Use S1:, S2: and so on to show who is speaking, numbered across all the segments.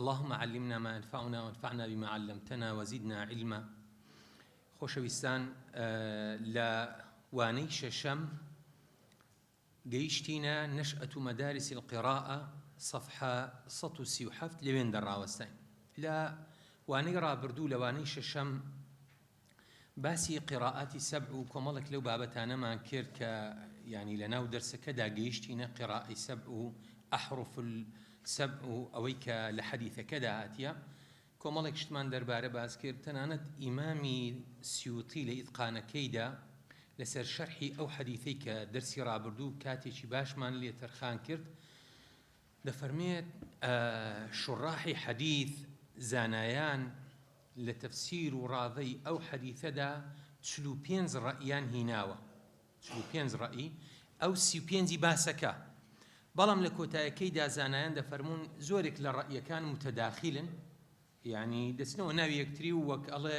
S1: اللهم علمنا ما ينفعنا وانفعنا بما علمتنا وزدنا علما. خۆشەویستان، لە وانەی شەشەم گەیشتینە نەشأة مدارس القراءة صفحة 137 لەوێن دەڕاوەستین. لە وانەی ڕابردوو لە وانەی شەشەم باسی قراءاتی سەبع و کۆمەڵێک لەو بابەتانەمان کرد کە یعنی لەناو دەرسەکەدا گەیشتینە قراءەی سەبع و ئەحرف السەبع و ئەوەی کە لە حەدیثەکەدا هاتیە. کۆمەڵێک شتمان دەربارە باس کرد. تەنانەت ئیمامی سیوطی لە ئیتقانەکەیدا لەسەر شەرحی ئەو حەدیثەی کە دەرسی ڕابردوو کاتێکی باشمان لێ تەرخان کرد، دەفەرمێت شوڕاحی حەدیث زانایان لە تەفسیر و ڕاوەی ئەو حەدیثەدا 45 ڕەئیان هیناوە، 45 ڕەئی، ئەو 35 باسەکە. بەڵام لە کۆتایەکەیدا زانایان دەفەرمون زۆرێک لە ڕەئیەکان متەداخلن، یعنی دەچنەوە ناوی یەکتری و وەک ئەڵێ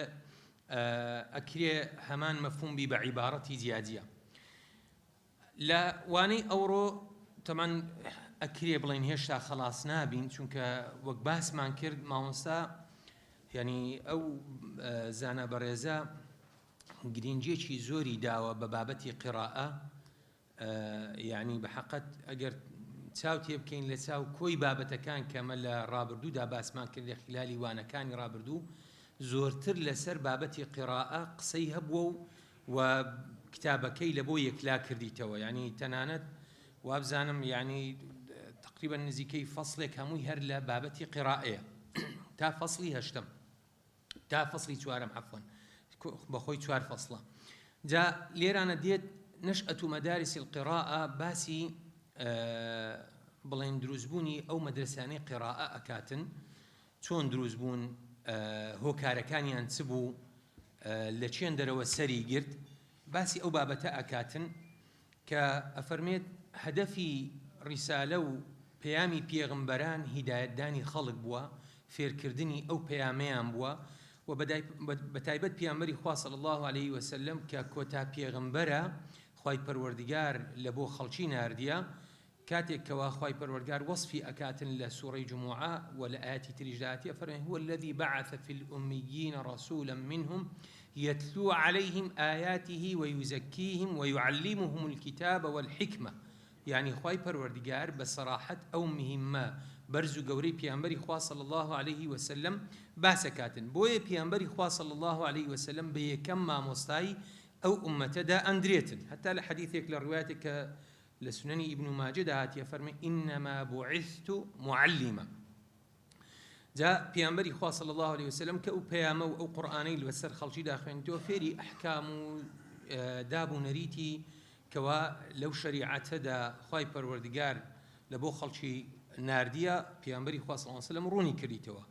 S1: ئەکرێ هەمان مەفهوم بە عیبارەتی جیاجیە. لە وانەی ئەوڕۆ تەمان ئەکرێ بڵین هێشتا خەلاص نابین، چونکە وەک باسمان کرد مامۆستا یعنی ئەو زانە بەڕێزە گرنگێکی زۆری داوە بە بابەتی قراءە، یعنی بە حەقەت ئەگەر چاو تێ بکەین لە چاو کۆی بابەتەکان کەمە لە ڕابردوودا باسمان کرد لە خلالی وانەکانی ڕابردوو، زۆرتر لەسەر بابەتی قراءە قسەی هەبووە و کتابەکەی لە بۆ یەکلا کردیتەوە. یعنی تەنانەت وابزانم یعنی تقریبا نزیکەی فەصلێک هەمووی هەر لە بابەتی قراءەیە تا فەصلی هەشتم، تا فەصلی چوارم عەفوەن، بەخۆی چوار فەصلە. جا لێرانە دێت نەشأة مدارس القراءة باسی بڵێن دروستبوونی ئەو مەدرسانەی قراءە ئەکاتن، چۆن دروستبوون، هۆکارەکانیان چ بوو، لە چێن دەرەوە سەری گرت، باسی ئەو بابەتە ئەکاتن کە ئەفەرمێت هەدەفی ڕیسالە و پەیامی پێغەمبەران هیدایەتدانی خەڵک بووە، فێرکردنی ئەو پەیامەیان بووە و بەتایبەت پێغەمبەری خوا صلی الله علیه وسلم کە کۆتا پێغەمبەرە خوای پەروەردگار لە بۆ خەڵکی ناردیە. کاتێک کەوا خوای پەروەردگار وەصفی ئەکاتن لە سوورەی جوموعە و لە ئاەتی تریشدا هاتیە، فەرمێ هو الذي بعث في الأميين رسولا منهم يتلو عليهم آياته ويزكيهم ويعلمهم الكتاب والحكمة. يعني خوای پەروەردگار بەسەراحەت ئەو مهمە بەرز و گەورەی پێغەمبەری خوا صلی الله عليه وسلم باسەکاتن. بۆیە پێغەمبەری خوا صلی الله عليه وسلم بە یەکەم مامۆستای ئەو ئومەتەدا ئەندرێتن. هەتا لە حەدیثێک لە ڕوایەتێک کە لە سنەنی ئیبن ماجەدا هاتیە، فەرمێ ئینەما بوعثت معلما. جا پێغەمبەری خوا صلی الله عليه وسلم کە ئەو پەیامە و ئەو قورئانەی لەسەر خەڵکیدا خوێنیتەوە، فێری ئەحکام و دابوونەریتی کەوا لەو شەریعەتەدا خوای پەروەردگار لە بۆ خەڵکی ناردیە، پێغەمبەری خوا صلی الله عليه وسلم ڕوونی کردیتەوە.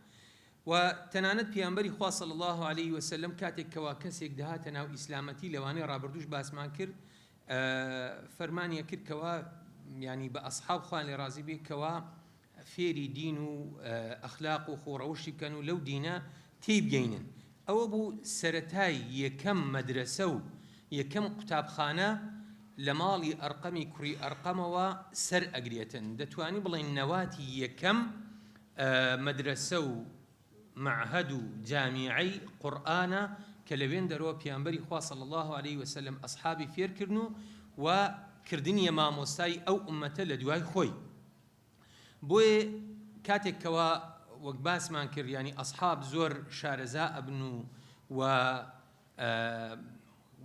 S1: و تەنانەت پێغەمبەری خوا صلی الله عليه وسلم کاتێک کەوا کەسێک دەهاتە ناو ئیسلامەتی، لەوانەیە ڕابردووش باسمان کرد، فەرمانیە کرد کەوا یعنی بە ئەصحاب خوان لێ ڕازی بێ کەوا فێری دین و ئەخلاق و خۆڕەوشی بکەن و لەو دینە تێیبگەینن. ئەوە بوو سەرەتای یەکەم مەدرسە و یەکەم قوتابخانە لە ماڵی ئەرقەمی کوڕی ئەرقەمەوە سەر ئەگرێتن. دەتوانی بڵێن نەواتی یەکەم مەدرسە و معهد و جامیعەی قورئانە کە لەوێن دەرەوە پێغەمبەری خوا صلی الله عليه وسلم ئەصحابی فێرکردن و کردنیە مامۆستای ئەو ئومەتە لە دوای خۆی. بۆیە کاتێک کەوا وەک باسمان کرد، یعنی ئەصحاب زۆر شارەزا ئەبن و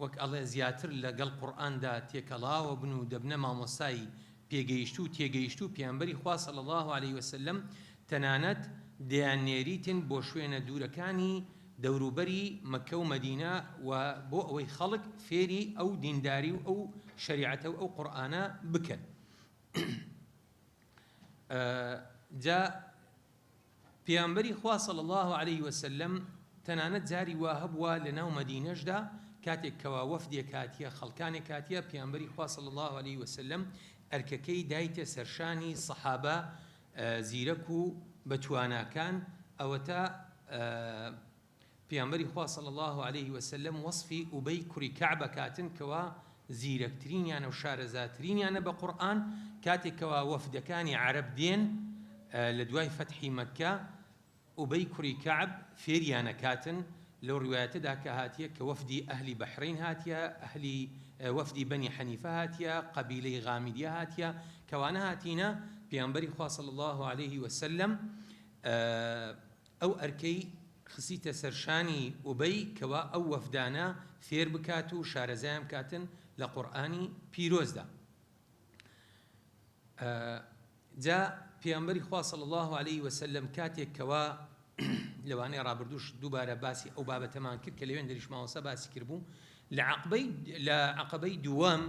S1: وەک ئەڵێ زیاتر لەگەڵ قورئاندا تێکەڵاوە بن و دەبنە مامۆستای پێگەیشت و تێگەیشت و پێغەمبەری خوا صلی الله عليه وسلم تەنانەت دەیانێریتن بۆ شوێنە دوورەکانی دەوروبەری مەکە و مەدینە و بۆ ئەوەی خەڵک فێری ئەو دینداری و ئەو شەریعەتە و ئەو قورئانە بکەن. جا پێغەمبەری خوا صلی الله عليه وسلم تەنانەت جاری وا هەبووە لە ناو مەدینەشدا کاتێک کەوا وەفدێک هاتیە، خەڵکانێک هاتیە، پێغەمبەری خوا صلی الله عليه وسلم ئەرکەکەی دایتە سەرشانی سەحابە زیرەک و بەتواناکان، ئەوەتە پێغەمبەری خوا صلی الله عليه وسلم وەصفی ئوبەی کوڕی کەعب ئەکاتن کەوا زیرەکترینیانە و شارەزاترینیانە بە قورئان. کاتێک کەوا وەفدەکانی عەرەب دێن لە دوای فەتحی مەککە، ئوبەی کوڕی کەعب فێریانەکاتن لەو ڕوایەتەدا کە هاتیە کە وەفدی ئەهلی بەحرین هاتیە، ئەهلی وەفدی بەنی حەنیفە هاتیە، قەبیلەی غامیدیە هاتیە، کەوانە هاتینە پێغەمبەری خوا صلی الله عليه وسلم ئەو ئەرکەی خسیتە سەرشانی ئوبەی کەوا ئەو وەفدانە فێر بکات و شارەزایان بکاتن لە قورئانی پیرۆزدا. جا پێغەمبەری خوا صلی الله عليه وسلم کاتێک کەوا لەوانەیە ڕابردووش دووبارە باسی ئەو بابەتەمان کرد کە لەوێن دەریش مامۆستا باسی کردبوو لە عەقەبەی دووەم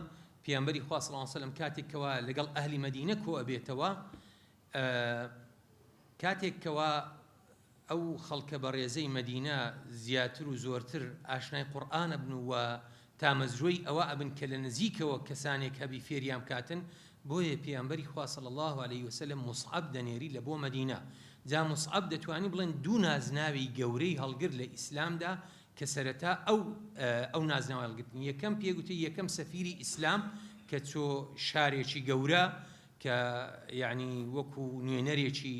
S1: پێغەمبەری خوا صلی الله عليه وسلم کاتێک کەوا لەگەڵ ئەهلی مەدینە کۆ ئەبێتەوە، کاتێک کەوا ئەو خەڵکە بە ڕێزەی مەدینە زیاتر و زۆرتر ئاشنای قورئانە بن و تامەزرۆی ئەوە ئەبن کە لە نزیکەوە کەسانێک هەبی فێریان بکاتن، بۆیە پێغەمبەری خوا صلی الله عليه وسلم مصعب دەنێری لە بۆ مەدینە. جا مصعب دەتوانی بڵێن دوو نازناوی گەورەی هەڵگرت لە ئیسلامدا کە سەرەتا ئەو نازناوی هەڵگرتن. یەکەم پێگوتی یەکەم سەفیری ئیسلام کە چۆ شارێکی گەورە کە یعنی وەکو نوێنەرێکی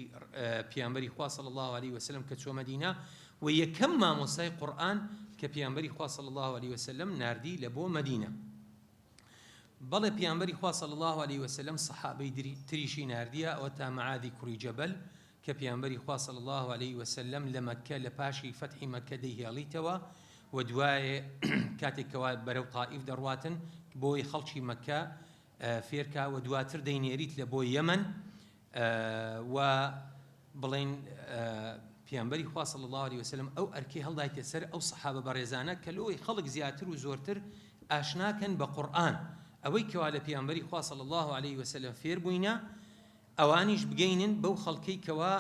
S1: پێغەمبەری خوا صلی الله عليه وسلم کە چۆ مەدینە، و یەکەم مامۆستای قورئان کە پێغەمبەری خوا صلی الله عليه وسلم ناردی لە بۆ مەدینە. بەڵێ پێغەمبەری خوا صلی الله عليه وسلم سەحابەی تریشی ناردیە، ئەوە تا مەعادی کوڕی جەبەل کە پێغەمبەری خوا صلی الله عليه وسلم لە مەککە لە پاشی فەتحی مەککە دەیهێڵیتەوە و دوایێ کاتێکەوە بەرەو تائیف دەڕواتن بۆی خەڵکی مەککە فێرکا و دواتر دەینێریت لە بۆ یەمەن و بڵێن پێغەمبەری خوا صلی الله عليه وسلم ئەو ئەرکەی هەڵدایتە سەر ئەو سەحابە بەڕێزانە کە لەوەی خەڵک زیاتر و زۆرتر ئاشناکەن بە قورئان، ئەوەی کەوا لە پێغەمبەری خوا صلی الله عليه وسلم فێر بووینە، ئەوانیش بگەینن بەو خەڵکەی کەوا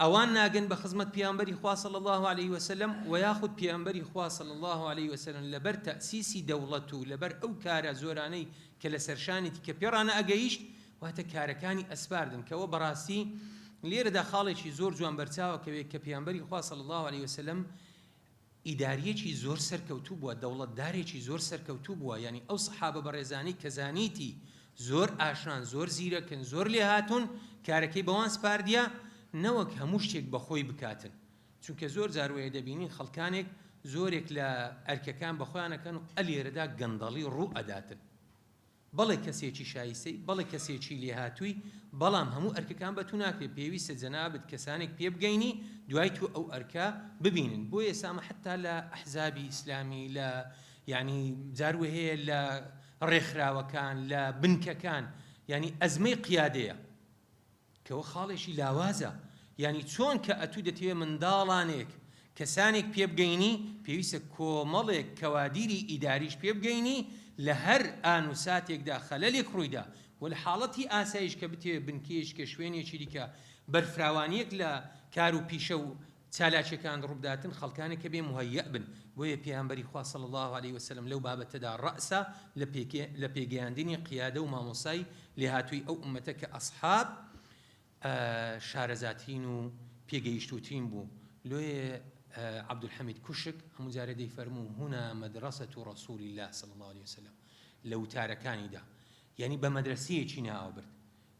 S1: ئەوان ناگەن بە خزمەت پێغەمبەری خوا صلی الله عليه وسلم و یاخود پێغەمبەری خوا صلی الله عليه وسلم لەبەر تەئسیسی دەوڵەت و لەبەر ئەو کارە زۆرانەی کە لە سەرشانێتی کە پێڕانە ئەگەیشت واتە کارەکانی ئەسپاردن، کەەوە بەڕاستی لێرەدا خاڵێکی زۆر جوان بەرچاوە کە پێغەمبەری خوا صلی الله عليه وسلم ئیداریەکی زۆر سەرکەوتوو بووە، دەوڵەتدارێکی زۆر سەرکەوتوو بووە. یعنی ئەو سەحابە بەڕێزانی کە زانیتی زۆر ئاشنان، زۆر زیرەکن، زۆر لێ هاتوون، کارەکەی بەوان سپاردیە نەوەک هەموو شتێک بەخۆی بکاتن، چونکە زۆر جاروەیە دەبینین خەڵکانێک زۆرێک لە ئەرکەکان بەخۆیانەکەن و ئەلێرەدا گەندەڵی ڕوو ئەداتن، بەڵێ کەسێکی شایستەی، بەڵێ کەسێکی لێهاتووی، بەڵام هەموو ئەرکەکان بەتو ناکرێت، پێویستە جەنابەت کەسانێک پێ بگەینی دوای تو ئەو ئەرکە ببینن. بۆ ئێسامە حتا لە ئەحزابی ئیسلامی لە یعنی جاروە هەیە لە ڕێکخراوەکان لە بنکەکان، یعنی ئەزمەی قیادەیە کەەوە خاڵێکی لاوازە، یعنی چۆن کە ئەتوو دەتوێ منداڵانێک کەسانێک پێ بگەینی پێویستە کۆمەڵێک کەوادیری ئیداریش پێ بگەینی لە هەر ئان و ساتێکدا خەلەلێک ڕوویدا و لە حاڵەتی ئاسایش کە بتێ بنکێش کە شوێنێکی دیکە بەرفراوانیەک لە کار و پیشە و چالاکیەکان ڕووداتن خەڵکانێک کە بێ مهەیە بن. بۆیە پێغەمبەری خوا صلی الله عليه وسلم لەو بابەتەدا ڕەئسە لە پێگەیاندنی قیادە و مامۆسای لێهاتووی ئەو ئومەتە کە ئەسحاب شارەزاتین و پێگەیشتوتین بوو. لۆیە عەبدولحەمید کوشک هەموو جارە دەیفەرموو هونا مەدرەسەة رەسوول الله صلی الله عليه وسلم لە وتارەکانیدا، یعنی بە مەدرسەیەکی ناوەبرد،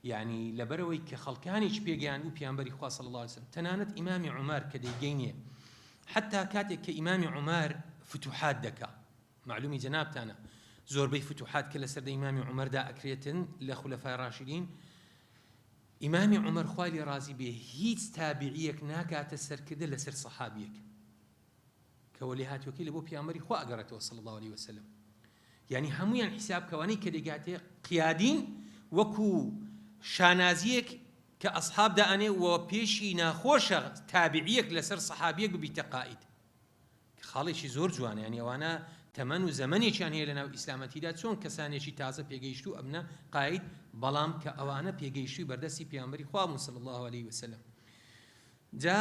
S1: یعنی لەبەرەوەی کە خەڵکانیش پێگەیاند و پێغەمبەری خوا صلی الله عليه وسلم. تەنانەت ئیمامی عومەر کە دەیگەینێ حتا کاتێک کە ئیمامی عومەر فتوحات دەکا، معلومی جەنابتانە زۆربەی فتوحات کە لەسەر ئیمامی عومەردا ئەکرێتن لە خولەفای ڕاشیدین، ئیمامی عومەر خوای لێ ڕازی بێ هیچ تابعیەک ناکاتە سەرکردە لەسەر سەحابیەک کەوە لێ هاتووەکەی لە بۆ پێغەمبەری خوا ئەگەڕێتەوە صلی الله عليه وسلم. یعنی هەمویان حیسابکەوانەی کە دەگاتێ قیادین وەکو شانازیەک کە ئەسحاب دائەنێ و پێشی ناخۆشە تابعیەک لەسەر سەحابیەک ببیتە قائید، خاڵێکی زۆر جوانە. یعنی ئەوانە تەمەن و زەمەنێکیان هەیە لەناو ئیسلامەتیدا چۆن کەسانێکی تازە پێگەیشتو ئەبنە قائید، بەڵام کە ئەوانە پێگەیشتووی بەردەستی پێغەمبەری خوا صلی الله عليه وسلم. جا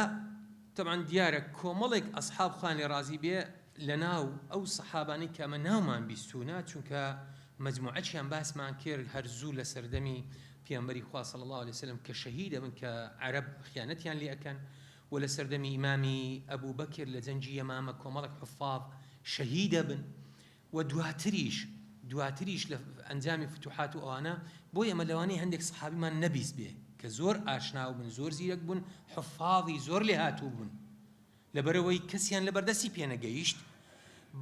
S1: طبعا دیارە کۆمەڵێک ئەسحاب خوان لێ ڕازی بێ لەناو ئەو سەحابانەی کە ئەمە ناومان بیستوونە، چونکە مەجموعەتیان باسمان کرد هەرزوو لە سەردەمی پێغەمبەری خوا صلی الله عليه وسلم کە شەهیدە بن کە عەرەب خیانەتیان لێ ئەکەن، و لە سەردەمی ئیمامی ئەبوو بەکر لە جەنگی یەمامە کۆمەڵێک حوفاظ شەهیدە بن، و دواتریش لە ئەنجامی فتوحات و ئەوانە. بۆ ئێمە لەوانەیە هەندێک سەحابیمان نەبیست بێ کە کە زۆر ئاشنا بوون زۆر زیرەک بوون حفاظی زۆر لێ هاتوو بوون لەبەرەوەی کەسیان لە بەردەستی پێنەگەیشت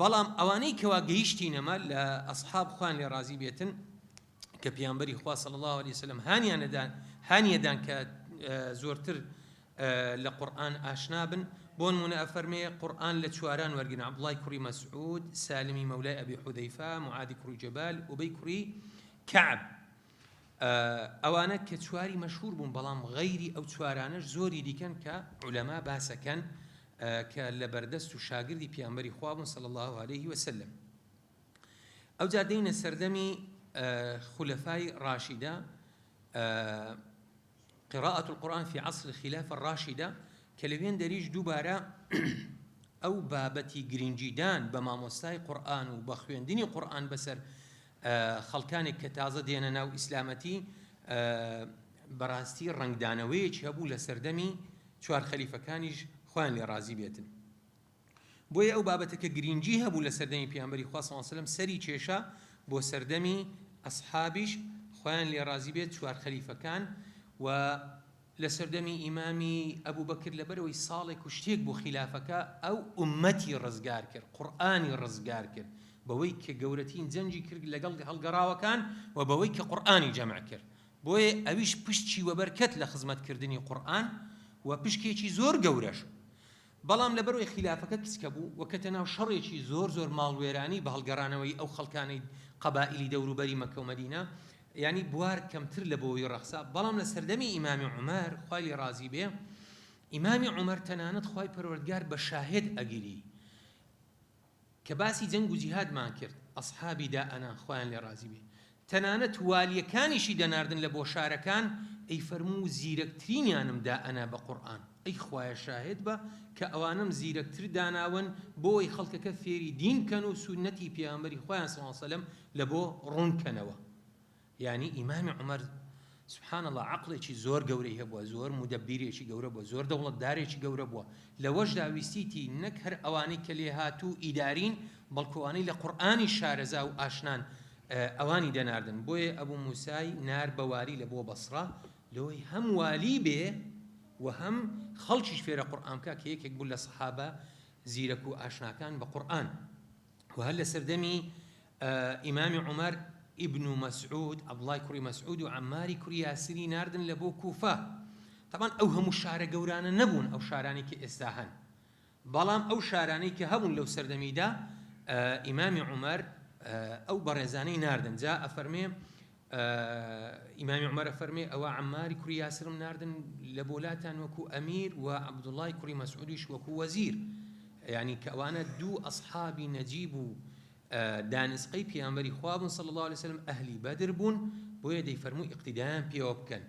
S1: بەڵام ئەوانەی کەوا گەیشتی نەما لە ئەسحاب خوان لێ ڕازی بێتن کە پێیانبەری خوا صلی الله علیه وسلم هانیەدان کە زۆرتر لە قورئان ئاشنا بن بۆ نمونە ئەفەرمێ قورئان لە چواران وەرگن عەبدوڵای کوڕی مەسعود سالمی مەولای ئەبی حودەیفە معادی کوڕی جەبال ئوبەی کوڕی کەعب ئەوانە کە چواری مەشهور بوون بەڵام غەیری ئەو چوارانەش زۆری دیکەن کە عولەما باسەکەن کە لە بەردەست و شاگردی پێیانبەری خوا بوون صلی الله عليه وسلم ئەوجا دەینە سەردەمی خلفاء راشدة قراءة القرآن في عصر الخلافة الراشدة كلوين دريج دوبارا أو بابتي جرينجيدان بما مستاي قرآن وبخوين ديني قرآن بسر خلقاني كتازة دينا ناو إسلامتي براستي رنگ دانويج هبو لسردمي چوار خليفة كانيج خوان لي رازي بيتن بويا أو بابتك جرينجي هبو لسردمي بيامبري خواه صلى الله عليه وسلم سري چيشا بو سردمي أصحابيش خوان لي رازي بيت شوار خليفة كان و لسردمي إمامي أبو بكر لبروي صالك وشتيك بو خلافك أو أمتي رزقار كر قرآني رزقار كر بويك جورتين زنجي كر لقلق هالقراوة كان وبويك قرآني جمع كر بوي أبيش بشتي وبركت لخزمة كردني قرآن وبشكي زور جورش بەڵام لەبەرەوەی خلافەکە کچکە بوو وەکەتەناو شەڕێکی زۆر ماڵوێرانی بە هەڵگەڕانەوەی ئەو خەڵکانەی قەبائیلی دەوروبەری مەکە و مەدینە یعنی بوار کەمتر لە بۆەوەی ڕەخسا بەڵام لە سەردەمی ئیمامی عومەر خوای لێ ڕازی بێ ئیمامی عومەر تەنانەت خوای پەروەردگار بە شاهد ئەگیری کە باسی جەنگ و جیهادمان کرد ئەسحابی دائەنا خوایان لێ ڕازی بێ تەنانەت والیەکانیشی دەناردن لە بۆ شارەکان ئەی فەرموو زیرەکترینیانم دائەنا بە قورئان ئەی خوایە شاهد بە کە ئەوانم زیرەکتر داناون بۆی خەڵکەکە فێری دین کەن و سونەتی پێغەمبەری خوایان صلی الله علیه وسلم لە بۆ ڕوونکەنەوە یعنی ئیمامی عومەر سبحان الله عقلێکی زۆر گەورەی هەبووە زۆر مدەبیرێکی گەورە بووە زۆر دەوڵەتدارێکی گەورە بووە لەوەشدا ویستیتی نەک هەر ئەوانەی کە لێ هاتوو ئیدارین بەڵکو ئەوانەی لە قورئانی شارەزا و ئاشنان ئەوانی دەناردن بۆیە ئەبوو موسای نار بەواری لە بۆ بەسڕا لەوەی هەم والی بێ وهم خلشش في القرآن كيك يقول للصحابة زيركوا أشنا كان بقرآن وهل سردمي إمام عمر ابن مسعود عبد الله كري مسعود وعماري كري ياسري ناردن لبو كوفة طبعا أوهم الشارع جورانا نبون أو شاراني كإستاهن بلام أو شاراني كهبون لو سردمي دا إمام عمر أو برزاني ناردن جاء فرمي إمام عمر فرمي أو عماري كري ياسر ناردن لبولاتان وكو أمير وعبد الله كري مسعودش وكو وزير يعني كوانا دو أصحابي نجيب دانس قيب يا أمري خواب صلى الله عليه وسلم أهلي بدر بون بويدي فرمو اقتدام بيوبكن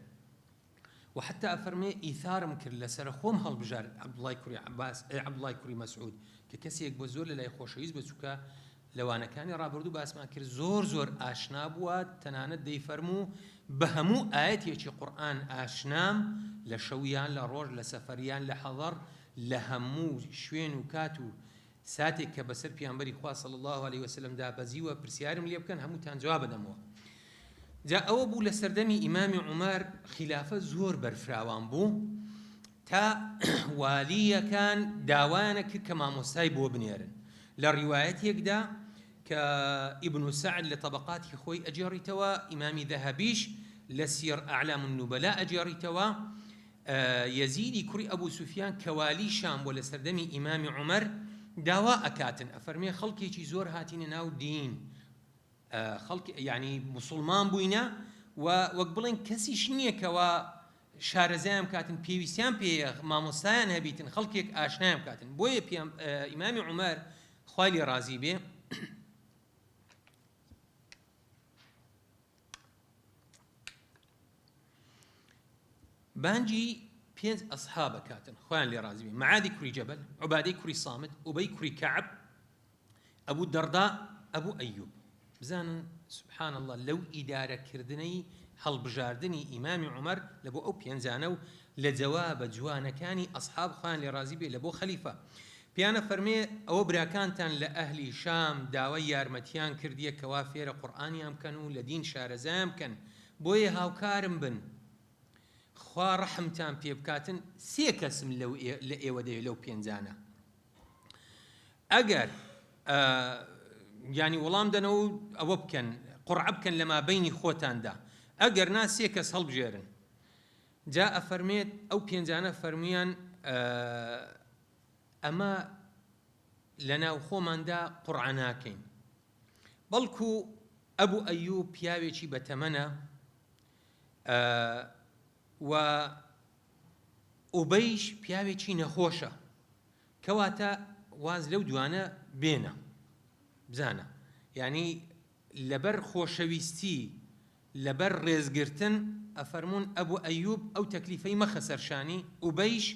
S1: وحتى أفرمي إيثار مكر لسرخوم هالبجار عبد الله كري عباس عبد الله كري مسعود ككسيك بزول لا يخوشيز بسوكا لوانا كان رابردو باسما كر زور آشنا بوا تنانت دي فرمو بهمو آيات يشي قرآن آشنام لشويان لروج لسفريان لحضر لهمو شوين وكاتو ساتي كبسر بيانبري خواه صلى الله عليه وسلم دا بزيوه برسيارم ليه بكن همو تان جواب دموه جاء أوبو لسردمي إمام عمر خلافة زور برفراوان بو تا والية كان داوانك كما مستايب وبنيرن للروايات يقدا كابن سعد لطبقات خوي أجاري توا إمامي ذهبيش لسير أعلام النبلاء أجاري توا يزيدي كري أبو سفيان كوالي شام ولسردمي إمام عمر داواء كاتن أفرمي خلقي شي زور هاتين ناو دين خلق يعني مسلمان بوينا وقبلين كسي شنية كوا شارزام كاتن بيويسيان بي ماموستايان هبيتن خلقيك آشنام كاتن بوي إمام عمر خوالي رازي بي بانجي بينز أصحاب كاتن خوان لي رازي بي معاذ كري جبل عبادي كري صامت أبي كري كعب أبو الدرداء أبو أيوب بزانا سبحان الله لو إدارة كردني هل بجاردني إمام عمر لبو أو بينزانو لجواب جوانا كاني أصحاب خوان لي رازي بي لبو خليفة بيانا فرمي أو براكانتان لأهلي شام داوي يارمتيان كردية كوافير قرآني أمكنو لدين شارزام كان بوي هاوكارم بن خوا ڕەحمتان پێ بکاتن 3 کەسم لە ئێوە دەوێت لەو پێنجانە ئەگەر ینی وەڵام دەنەوە ئەوە بکەن قڕعە بکەن لە مابەینی خۆتاندا ئەگەر نا 3 کەس هەڵبژێرن جا ئەفەرمێت ئەو پێنجانە فەرمیان ئەمە لە ناو خۆماندا قڕعە ناکەین بەڵکو ئەبوو ئەیوب پیاوێکی بەتەمەنە و ئوبەیش پیاوێکی نەخۆشە کەواتە واز لەو دوانە بێنە بزانە یعنی لەبەر خۆشەویستی لەبەر ڕێزگرتن ئەفەرمون ئەبوو ئەیوب ئەو تەکلیفەی مەخە سەرشانی ئوبەیش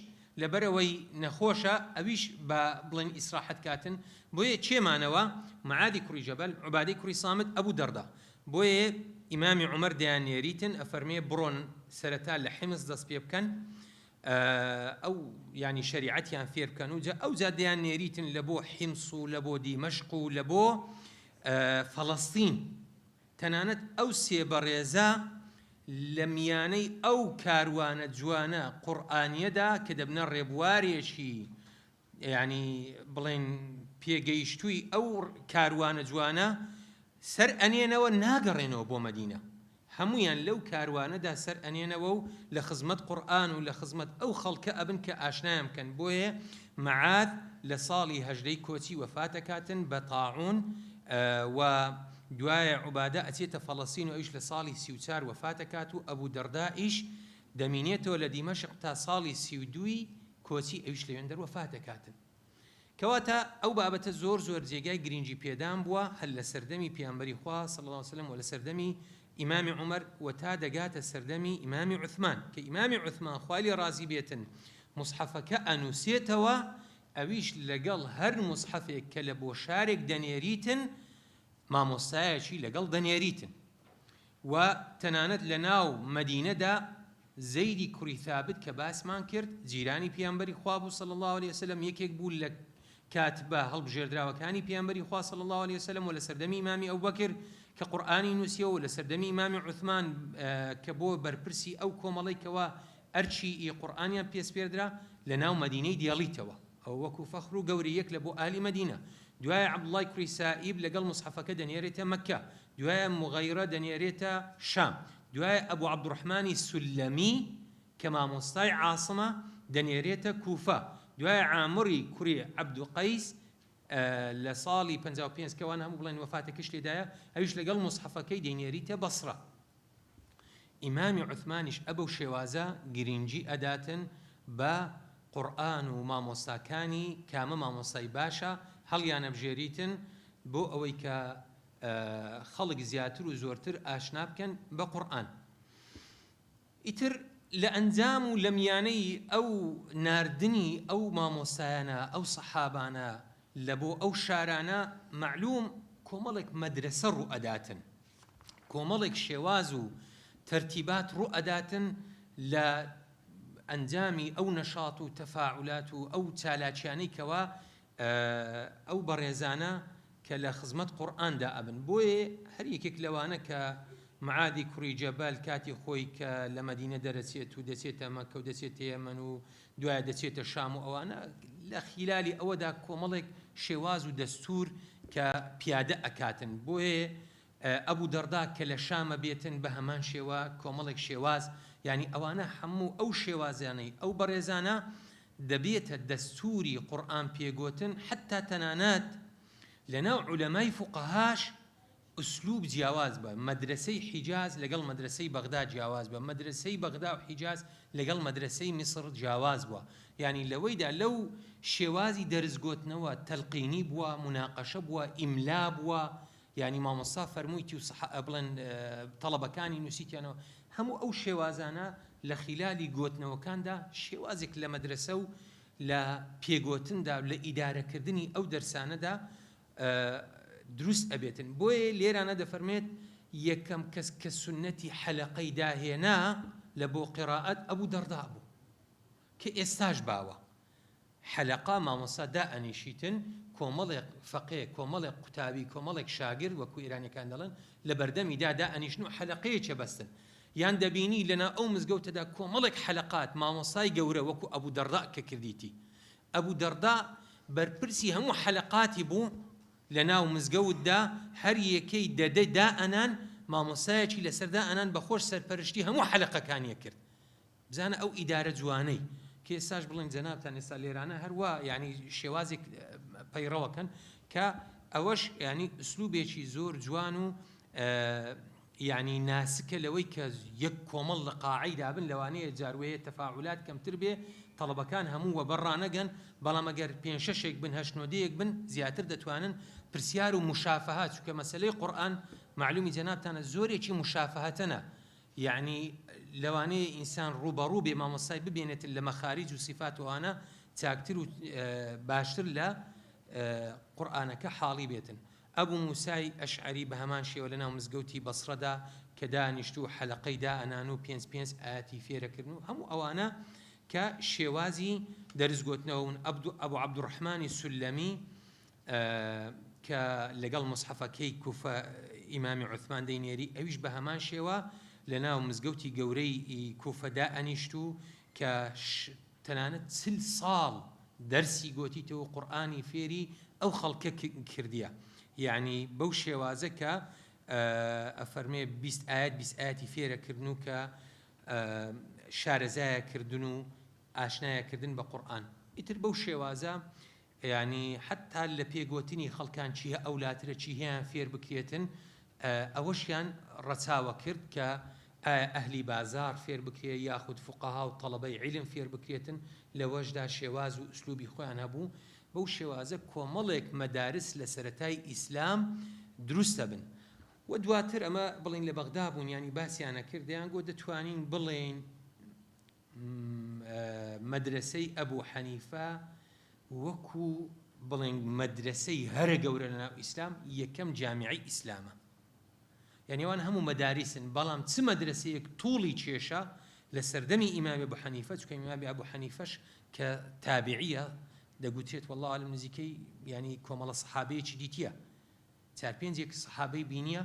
S1: لەبەرەوەی نەخۆشە ئەویش بە بڵێن ئیسراحەت کاتن بۆیە چێمانەوە معادی کوڕی جەبەل عوبادەی کوڕی سامت ئەبوو دەردا بۆیە ئیمامی عومەر دەیانێریتن ئەفەرمێ بڕۆن سەرەتا لە حیمس دەست پێ بکەن ئەو ینی شریعەتیان فێر بکەن و ئەو جا دەیانێریتن لە بۆ حیمس و لە بۆ دیمەشق و لە بۆ فەڵەستین تەنانەت ئەو سێ بەڕێزە لە میانەی ئەو کاروانە جوانە قورئانیەدا کە دەبنە ڕێبوارێکی ینی بڵێن پێگەیشتووی ئەو کاروانە جوانە سەر ئەنێنەوە ناگەڕێنەوە بۆ مەدینە هەمویان لەو کاروانەدا سەر ئەنێنەوە و لە خزمەت قورئان و لە خزمەت ئەو خەڵکە ئەبن کە ئاشنایان بکەن بۆیە معاد لە ساڵی هەژدەی کۆچی وەفاتەکاتن بە تاعون و دوایە عوبادە ئەچێتە فەڵەستین و ئەویش لە ساڵی 34 وەفاتەکات و ئەبوو دەردائیش دەمینێتەوە لە دیمەشق تا ساڵی 32 کۆچی ئەویش لەوێندەر وەفاتەکاتن کەواتە ئەو بابەتە زۆر جێگای گرنگی پێدان بووە هەر لە سەردەمی پێغەمبەری خوا صلی الله علیه و سلم و لە سەردەمی ئیمامی عومەر و تا دەگاتە سەردەمی ئیمامی عوثمان کە ئیمامی عوثمان خوای لێ ڕازی بێتن موسحەفەکە ئەنووسێتەوە ئەویش لەگەڵ هەر موسحەفێک کە لە بۆ شارێک دەنێریتن مامۆستایەکی لەگەڵ دەنێریتن و تەنانەت لە ناو مەدینەدا زەیدی کوڕی ثابت کە باسمان کرد جیرانی پێغەمبەری خوا بوو صلی الله علیه و سلم یەکێک بوو لە کاتبە هەڵبژێردراوەکانی پێغەمبەری خوا صلی الله علیه و سلم و لە سەردەمی ئیمامی ئەبوبەکر کە قورئانی نووسیەوە و لە سەردەمی ئیمامی عوثمان کە بۆ بەرپرسی ئەو کۆمەڵێکەوە ئەرچی قورئانیان پێسپێردرا لە ناو مەدینەی دیاڵیتەوە ئەو وەکو فەخر و گەوری یەک لە بۆ ئالی مەدینە دوایە عەبدوڵای کوڕی سائیب لەگەڵ موسحەفەکە دەنێرێتە مەککە دوایە مغەیرە دەنێرێتە شام دوایە ئەبوو عەبدوڕەحمانی سولەمی کە مامۆستای عاسمە دەنێرێتە کوفە دوایە عامری کوڕی عەبدوقەیس لە ساڵی 55 کەوان هەموو بڵێن وەفاتەکەش لێدایە ئەویش لەگەڵ موسحەفەکەی دەنێریتە بەسرە ئیمامی عوثمانیش ئەبەو شێوازە گرنگی ئەداتن بە قورئان و مامۆستاکانی کامە مامۆستای باشە هەڵیانە بژێریتن بۆ ئەوەی کە خەڵک زیاتر و زۆرتر ئاشنا بکەن بە قورئان ئیتر لە ئەنجام و لە میانەی ئەو ناردنی ئەو مامۆستایانە ئەو سەحابانە لە بۆ ئەو شارانە معلوم کۆمەڵێک مەدرسە ڕوو ئەداتن کۆمەڵێک شێواز و تەرتیبات ڕوو ئەداتن لە ئەنجامی ئەو نەشاط و تەفاعولات و ئەو چالاکیانەی کەوا ئەو بەڕێزانە کە لە خزمەت قورئاندا ئەبن بۆیە هەر یەکێک لەوانە کە معادی کوڕی جەبەل کاتی خۆی کە لە مەدینە دەرەچێت و دەچێتە مەککە و دەچێتە یەمەن و دوایە دەچێتە شام و ئەوانە لە خیلالی ئەوەدا کۆمەڵێک شێواز و دەستور کە پیادە ئەکاتن بۆیە ئەبوو دەردا کە لە شامە بێتن بە هەمان شێوە کۆمەڵێک شێواز یعنی ئەوانە هەموو ئەو شێوازانەی ئەو بەڕێزانە دەبێتە دەستوری قورئان پێگوتن حتا تەنانەت لەناو عولەمای فوقەهاش ئوسلوب جیاواز بە مەدرسەی حیجاز لەگەڵ مەدرسەی بەغدا جیاواز بە مەدرسەی بەغدا و حیجاز لەگەڵ مەدرسەی میسر جیاواز بووە یعنی لەوەیدا لەو شێوازی دەرزگۆتنەوە تەلقینی بووە مناقەشە بووە ئیملا بووە یعنی مامۆستا فەرموویتی و بڵێن تەڵەبەکانی نووسیتیانەوە هەموو ئەو شێوازانە لە خیلالی گۆتنەوەکاندا شێوازێک لە مەدرسە و لە پێگوتندا لە ئیدارەکردنی ئەو دەرسانەدا دروست ئەبێتن بۆیە لێرانە دەفەرمێت یەکەم کەس کە سنەتی حەلەقەی داهێنا لە بۆ قیراءەت ئەبوو دەردا بوو کە ئێستاش باوە حەلەقە مامۆستا دائەنیشیتن کۆمەڵێک فەقێ کۆمەڵێک قوتابی کۆمەڵێک شاگرد وەکو ئیرانیەکان دەڵێن لە بەردەمیدا دائەنیشن و حەلەقەیەکێ بەستن یان دەبینی لەنا ئەو مزگەوتەدا کۆمەڵێک حەلەقات مامۆستای گەورە وەکو ئەبوو دەڕدا کە کردیتی ئەبوو دەڕدا بەرپرسی هەموو حەلەقاتی بوو لە ناو مزگەوتدا هەر یەکەی دەدە دائەنان مامۆستایەکی لەسەردا ئەنان بەخۆش سەرپەرشتی هەموو حەلەقەکانیە کرد بزانە ئەو ئیدارە جوانەی کە ئێستاش بڵێن جەنابتان ئێستا لێرانە هەروە یعنی شێوازێک پەیڕەوەکەن کە ئەوەش ینی ئوسلوبێکی زۆر جوان و یعنی ناسکە لەوەی کە یەک کۆمەڵ لە قاعەی دابن لەوانەیە جاروەیە تەفاعولات کەمتر بێ تەڵەبەکان هەموو وە بەڕانەگەن بەڵام ئەگەر 5-6 بن 8 بن زیاتر دەتوانن پرسیار و مشافەهات چونکە مەسەلەی قورئان معلومی جەنابتانە زۆرێکی مشافەهەتەنە یعنی لەوانەیە ئینسان ڕوبەڕوو بێ مامۆستای ببێنێت لە مەخاریج و صفات وانە چاکتر و باشتر لە قورئانەکە حاڵی بێتن ئەبوو موسای ئەشعەری بە هەمان شێوە لە ناو مزگەوتی بەسڕەدا کە دانیشت و حەلەقەی دائەنان و 5 ئاەتی فێرەکردن و هەموو ئەوانە کە شێوازی دەرزگۆتنەوەون ئەبوو عەبدوڕەحمانی سولەمی کە لەگەڵ مصحەفەکەی کوفە ئیمامی عوثمان دەینێری ئەویش بە هەمان شێوە لە ناو مزگەوتی گەورەی کوفەدا ئەنیشت و کە تەنانەت 40 ساڵ دەرسی گۆتیتەوە قورئانی فێری ئەو خەڵکە کردیە یعنی بەو شێوازە کە ئەفەرمێ 20 ئاەتی فێرەکردن و کە شارەزایەکردن و ئاشنایەکردن بە قورئان ئیتر بەو شێوازە ینی حتا لە پێگوتنی خەڵکان چی ئەولاترە چی هیان فێر بکرێتن ئەوەشیان ڕەچاوە کرد کە ئەهلی بازار فێر بکرێ یاخود فقەها و تەڵەبەی عیلم فێر بکرێتن لەوەشدا شێواز و ئوسلوبی خۆیان هەبوو بەو شێوازە کۆمەڵێک مەدارس لە سەرەتای ئیسلام دروستە بن و دواتر ئەمە بڵین لە بەغدا بوون ینی باسییانە کردیان گۆ دەتوانین بڵێن مەدرسەی ئەبوو حەنیفە وەکو بڵێن مەدرسەی هەرە گەورە لە ناو ئیسلام یەکەم جامیعەی ئیسلامە یعنی ئەوان هەموو مەداریسن بەڵام چ مەدرسەیەک توڵی کێشە لە سەردەمی ئیمامی ئەبوو حەنیفە چونکە ئیمامی ئەبوو حەنیفەش کە تابعیە دەگوترێت والله عالم نزیکەی ینی کۆمەڵە سەحابەیەکی دیتیە 4-5 سەحابەی بینیە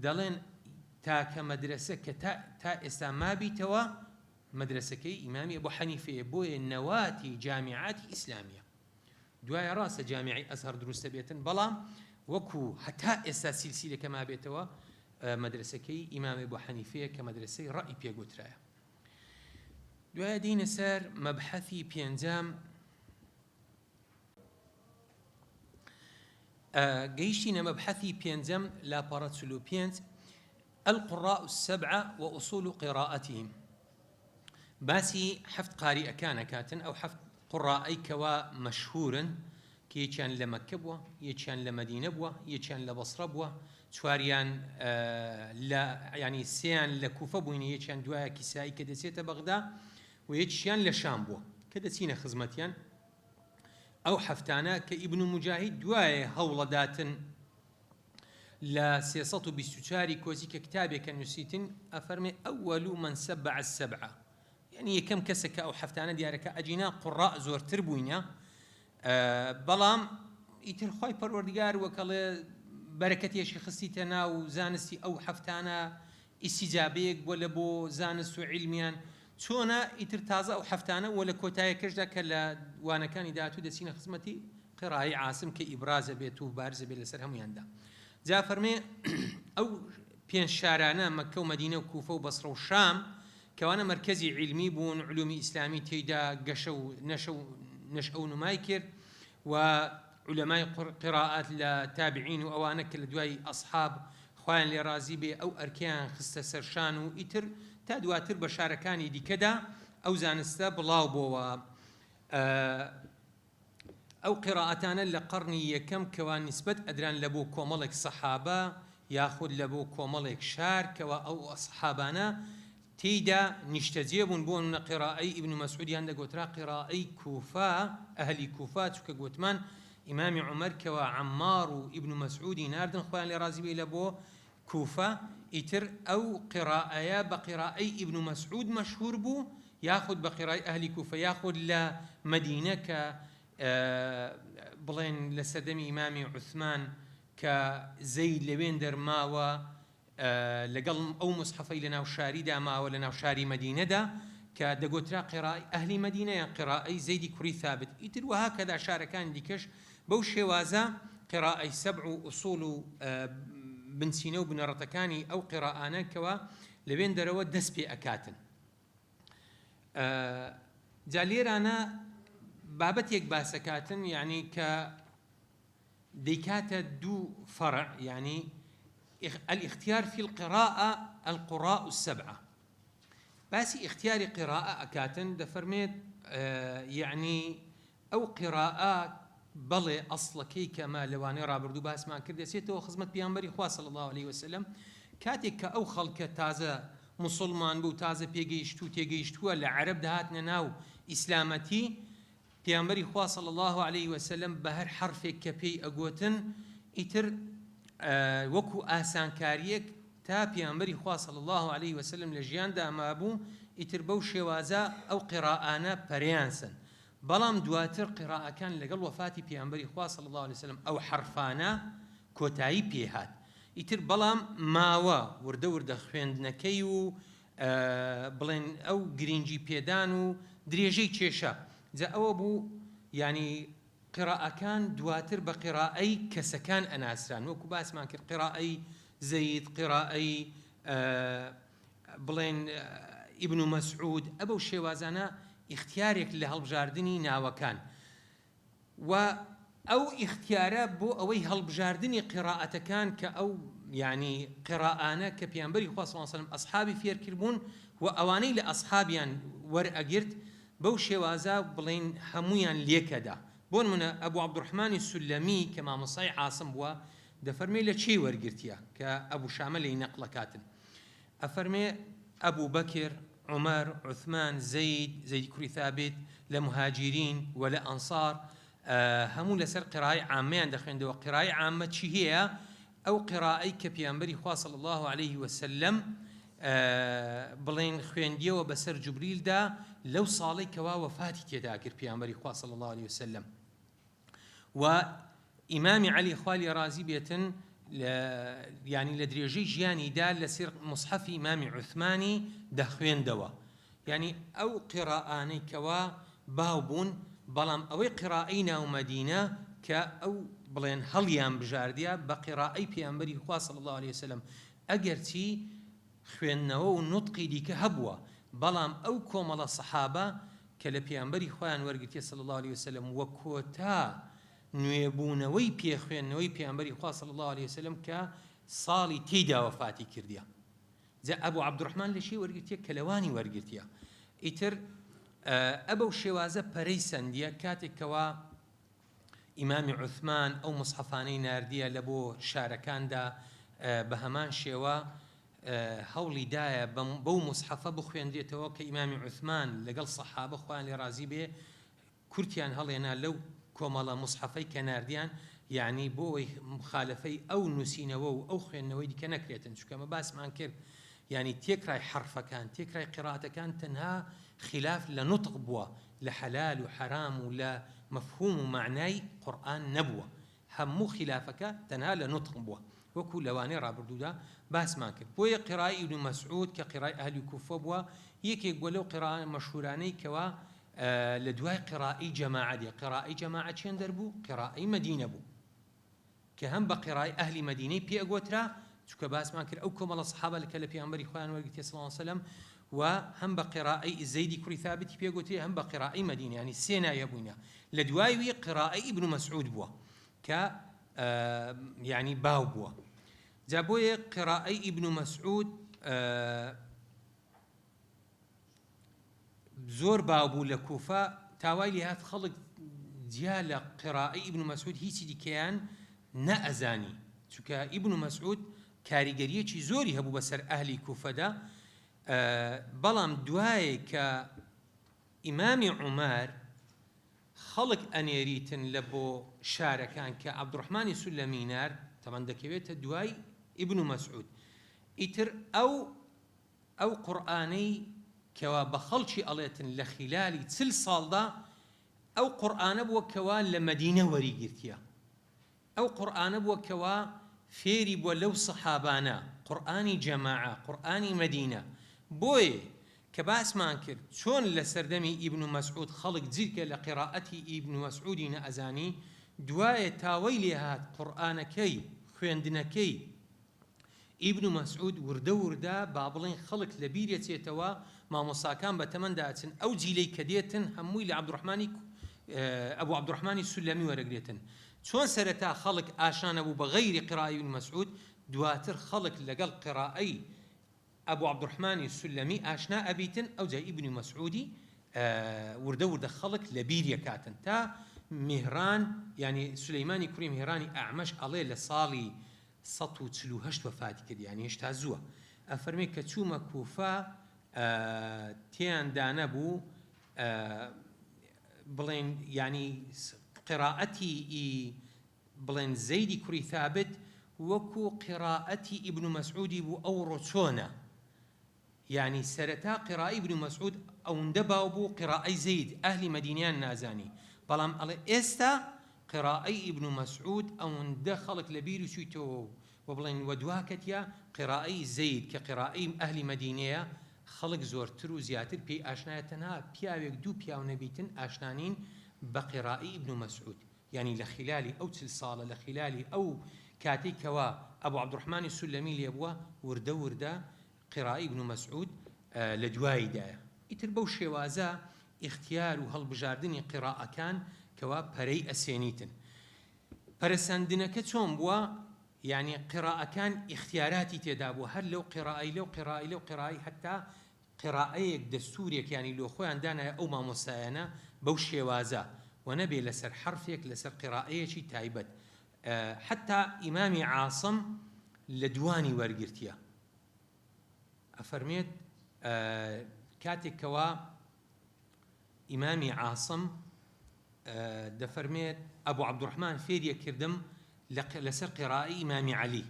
S1: دەڵێن تاکە مەدرسە کە تا ئێستا مابیتەوە مەدرسەکەی ئیمامی ئەبوو حەنیفەیە بۆیە نەواتی جامیعاتی ئیسلامیە دوایە ڕاستە جامیعی ئەزهەر دروستە بێتن بەڵام وەکو هەتا ئێستا سیلسیلەکە مابێتەوە مەدرسەکەی ئیمامی ئەبوو حەنیفەیە کە مەدرسەی ڕەئی پێگوترایە دوایە دینە سەر مەبحەثی پێنجەم گەیشتینە مەبحەثی پێنجەم لاپەڕە 45 القراء السبعة وأصول قراءتهم باسی حەفت قاریئەکانە کاتن ئەو حەفت قڕائەی کەوا مەشهورن کە یەکیان لە مەککە بووە یەکیان لە مەدینە بووە یەکیان لە بەسڕە بووە چواریان ینی سێیان لە کوفە بووین یەکیان دوایە کیسایی کە دەچێتە بەغدا و یەکیان لە شام بووە کە دەچینە خزمەتیان ئەو حەفتانە کە ئیبن مجاهید دوایە هەوڵەداتن لە 324 کۆزی کە کتابێکە نووسیتن ئەفەرمێ ئەوەل من سەبع السەبعە یعنی یەکەم کەسە کە ئەو حەفتانە دیارەکە ئەجینا قوڕاء زۆرتر بووینە بەڵام ئیتر خۆی پەروەردگار وەکەڵێ بەرەکەتێشی خستیتە ناو زانستی ئەو حەفتانە ئیسیجابەیەک بۆ لە بۆ زانست و عیلمیان چۆنە ئیتر تازە ئەو حەفتانە وە لە کۆتایەکەشدا کە لە وانەکانی داهاتوو دەچینە خزمەتی قیڕایی عاسم کە ئیبرازە بێت و بارزە بێت لەسەر هەمویاندا جا فەرمێ ئەو 5 شارانە مەککە و مەدینە و کوفە و بەسڕە و شام کەوانە مرکزی علمی بوون علومی ئیسلامی تێیدا گەشە و نەشە و نمای کرد و علەمای قراءات لە تابعین و ئەوانە کە لە دوای ئەصحاب خۆیان لێ رازی بێ ئەو ئەرکیان خستە سەرشان و ئیتر تا دواتر بە شارەکانی دیکەدا ئەو زانستە بڵاو بۆەوە ئەو قراءەتانە لە قەرنی یەکەم کەوان نسبەت ئەدران لە بۆ کۆمەڵێک سەحابە یاخود لە بۆ کۆمەڵێک شار کەوە ئەو ئەصحابانە تێیدا نیشتەجێ بوون بۆ منە قیرائی ئیبن مەسعودیان دەگوترا قیرائی کوفە ئەهلی کوفە چونکە گوتمان ئیمامی عومەر کەوە عەمار و ئیبن مەسعودی ناردن خۆیان لێ رازی بێ لە بۆ کوفە ئیتر ئەو قیراءەیە بە قیرائی ئیبن مەسعود مەشهور بوو یاخود بە قیرائی ئەهلی کوفە یاخود لە مەدینە کە بڵێن لە سەردەمی ئیمامی عوثمان کە زەید لەوێن دەرماوە لەگەڵ ئەو مسحەفەی لە ناو شاریدا ماوە لە ناو شاری مەدینەدا کە دەگوترا قیرائی ئەهلی مەدینە یان قیرائی زەیدی کوڕی ثابت. ئیتر وەها کەدا شارەکان دیکەش بەو شێوازە قیرائی سەبع و ئوسوڵ و بنچینە و بنەڕەتەکانی ئەو قیراءانە کەوە لەوێن دەرەوە دەست پێ ئەکاتن. جا لێرانە بابەتێک باسەکاتن یعنی کە دەیکاتە دوو فەرع، یعنی الاختيار في القراءة القراء السبعة. باسي اختيار قراءة أكاتن دفرميت يعني أو قراءة بلي أصلكي كما لواني رابردو باس ما كرد سيتو خزمت بيانبري خواه صلى الله عليه وسلم كاتك أو خلق تازة مسلمان بو تازة بيجيشتو تيجيشتو لعرب دهاتنا ناو إسلامتي بيانبري خواه صلى الله عليه وسلم بهر حرفك كبي أقوتن إتر وەکو ئاسانکاریەک تا پێغەمبەری خوا صلی الله عليه وسلم لە ژیاندا مابوو ئیتر بەو شێوازە ئەو قیراءانە پەرەیانسن. بەڵام دواتر قیراءەکان لەگەڵ وەفاتی پێغەمبەری خوا صلی الله عليه وسلم ئەو حرفانە کۆتایی پێهات. ئیتر بەڵام ماوە وردە وردە خوێندنەکەی و بڵێن ئەو گرنگی پێدان و درێژەی کێشە جا ئەوە بوو یعنی قراءەکان دواتر بە قراءەی کەسەکان ئەناسران وەکو باسمان کرد قراءەی زەید قراءەی بڵێن ئیبن مەسعود ئەبەو شێوازانە اختیارێک لە هەڵبژاردننی ناوەکان و ئەو اختیارە بۆ ئەوەی هەڵبژاردننی قراءەتەکان کە ئەو یعنی قراءانە کە پێغەمبەری خوا صلی الله علیه وسلم ئەصحابی فێرکردبوون و ئەوانەی لە ئەصحابیان وەرئەگرت بەو شێوازە بڵێن هەمویان لێکەدا. بۆ نمونە ئەبوو عەبدوڕحمانی سولەمی کە مامۆستای عاسم بووە دەفەرمێ لە چی وەرگرتیە کە ئەبوو شامە لێی نەقڵەکاتن ئەفەرمێ ئەبوو بەکر عومەر عوثمان زەید کوڕی ثابت لە مهاجرین و لە ئەنسار هەموو لەسەر قراءەی عامەیان دەخوێندەوە. قراءەی عامە چی هەیە؟ ئەو قراءەی کە پێغەمبەری خوا صلی الله عليه وسلم بڵێن خوێندیەوە بەسەر جوبریلدا لەو ساڵەی کەوا وەفاتی تێدا کرد پێغەمبەری خوا صلی الله عليه وسلم. و ئیمامی عەلی خوا لێ ڕازی بێتن یعنی لە درێژەی ژیانیدا لەسەر مصحەفی ئیمامی عوثمانی دەخوێندەوە. یعنی ئەو قراءانەی کەوا باو بوون بەڵام ئەوەی قراءەی ناو مەدینە کە ئەو بڵێن هەڵیان بژاردیە بە قراءەی پێغەمبەری خوا صلی الله عليه وسلم ئەگەرچی خوێندنەوە و نوتقی دیکە هەبووە بەڵام ئەو کۆمەڵە سەحابە کە لە پێغەمبەری خۆیان وەرگرتیە صلی الله عليه وسلم وە کۆتا نوێبوونەوەی پێخوێندنەوەی پێغەمبەری خوا صلی الله عليه وسلم کە ساڵی تێیدا وەفاتی کردیە. جا ئەبوو عەبدوڕحمان لە شێ وەرگرتیە کە لەوانی وەرگرتیە. ئیتر ئەبەو شێوازە پەرەی سەندیە کاتێکەوە ئیمامی عوثمان ئەو مصحەفانەی ناردیە لە بۆ شارەکاندا بە هەمان شێوە هەوڵی دایە بەو مصحەفە بخوێندرێتەوە کە ئیمامی عوثمان لەگەڵ سەحابە خۆیان لێ ڕازی بێ کورتیان هەڵێنا لەو کۆمەڵە مصحەفەی کە ناردیان یعنی بۆ ئەوەی مخالفەی ئەو نووسینەوە و ئەو خوێندنەوەی دیکە نەکرێتن چونکە باسمان کرد یعنی تێکرای حرفەکان تێکرای قراءەتەکان تەنها خلاف لە نوتق بووە لە حەلال و حەرام و لە مەفهوم و معنای قورئان نەبووە هەموو خلافەکە تەنها لە نوتق بووە وەکو لەوانەی ڕابردوودا باسمان کرد. بۆیە قراءەی ئیبن مەسعود کە قراءەی ئەهلی کوفە بووە یەکێک بووە لەو قراءە مەشهورانەی کەوا لە دوای قراءەی جەماعە دی. قراءەی جەماعە چێن دەربوو؟ قراءەی مەدینە بوو کە هەم بە قراءەی ئەهلی مەدینەی پێئەگوترا چونکە باسمان کرد ئەو کۆمەڵە سەحابە کە لە پێغەمبەری خۆیان وەرگرتیە صلی الله علیه وسلم و هەم بە قراءەی زەیدی کوڕی ثابتی پێگوتری هەم بە قراءەی مەدینە یعنی سێ نایە بووینە. لە دوایوی قراءەی ئیبن مەسعود بووە کە یعنی باو بووە. جا بۆیە قراءەی ئیبن مەسعود زۆر باو بوو لە کوفە تاوای لێ هات خەڵک جیا لە قراءەی ئیبن مەسعود هیچی دیکەیان نەئەزانی چونکە ئیبن مەسعود کاریگەریەکی زۆری هەبوو بەسەر ئەهلی کوفەدا. بەڵام دوایە کە ئیمامی عومەر خەڵک ئەنێریتن لە بۆ شارەکان کە عەبدوڕحمانی سولەمی نارد تەمان دەکەوێتە دوای ئیبن مەسعود ئیتر ئەو قورئانەی کەوا بە خەڵکی ئەڵێتن لە خلالی 40 ساڵدا ئەو قورئانە بووە کەوا لە مەدینە وەریگرتیە ئەو قورئانە بووە کەوا فێری بووە لەو سەحابانە قورآانی جەماعە قورآانی مەدینە بۆیە کە باسمان کرد چۆن لە سەردەمی ئیبن مەسعود خەڵک جیرکە لە قیراءەتی ئیبن مەسعودی نەئەزانی دوایە تاوەی لێهات قورآنەکەی خوێندنەکەی ئیبن مەسعود وردە وردە با بڵێن خەڵک لە بیرە چێتەوە مامۆساکان بە تەمەندا ئەچن ئەو جیلەی کە دێتن هەمووی لە ئەبوو عەبدوڕحمانی سولەمی وەرەگرێتن چۆن سەرەتا خەڵک ئاشانە بوو بە غەیری قیرائی ئیبن مەسعود دواتر خەڵک لەگەڵ قیرائی ئەبوو عەبدوڕحمانی سولەمی ئاشنا ئەبیتن ئەو جای ئیبن مەسعودی وردە وردە خەڵک لە بیرە کاتن تا میهران یعنی سولەیمانی کوڕی میهرانی ئەعمەش ئەڵێ لە ساڵی 148 وفاتی کرد یعنی هێشتا زووە ئەفەرمێ کە چوومە کوفە تێیاندا نەبوو بڵێن ینی قراءەتی بڵێن زەیدی کوڕی ثابت وەکو قراءەتی ئیبن مەسعودی بوو ئەو ڕۆچۆنە یعنی سەرەتا قرائی ئیبن مەسعود ئەوەندە باو بوو قرائی زەید ئەهلی مەدینیان نازانی بەڵام ئەڵێ ئێستا قرائی ئیبن مەسعود ئەوەندە خەڵک لە بیر و چوویتەوە و بڵێن وە دواکەتیا قرائی زەید کە قرائی ئەهلی مەدینەیە خەڵک زۆرتر و زیاتر پێی ئاشنایە تەنها پیاوێک دوو پیاو نەبیتن ئاشنانین بە قرائی ئیبن مەسعود یعنی لە خلالی ئەو 40 ساڵە لە خلالی ئەو کاتێکەوە ئەبوو عەبدوڕحمانی سولەمی لێ بووە وردە وردە قرائی ئیبن مەسعود لە دواییدایە ئیتر بەو شێوازە اختیار و هەڵبژاردننی قراءەکان کەوا پەرەی ئەسێنیتن پەرسەندنەکە چۆن بووە یعنی قراءەکان اختیاراتی تێدا بوو هەر لەو قرائی لەو قرائی لەو قرائی حتا قراءەیەک دەستورێک ینی لۆ خۆیان دانایە ئەو مامۆسایانە بەو شێوازە و نەبێ لەسەر حرفێک لەسەر قراءەیەکی تایبەت حتا ئیمامی عاصم لە دوانی وەرگرتیە ئەفەرمێت کاتێکەوە ئیمامی عاصم دەفەرمێت ئەبوو عەبدوڕحمان فێریە کردم لەسەر قرائی ئیمامی عەلی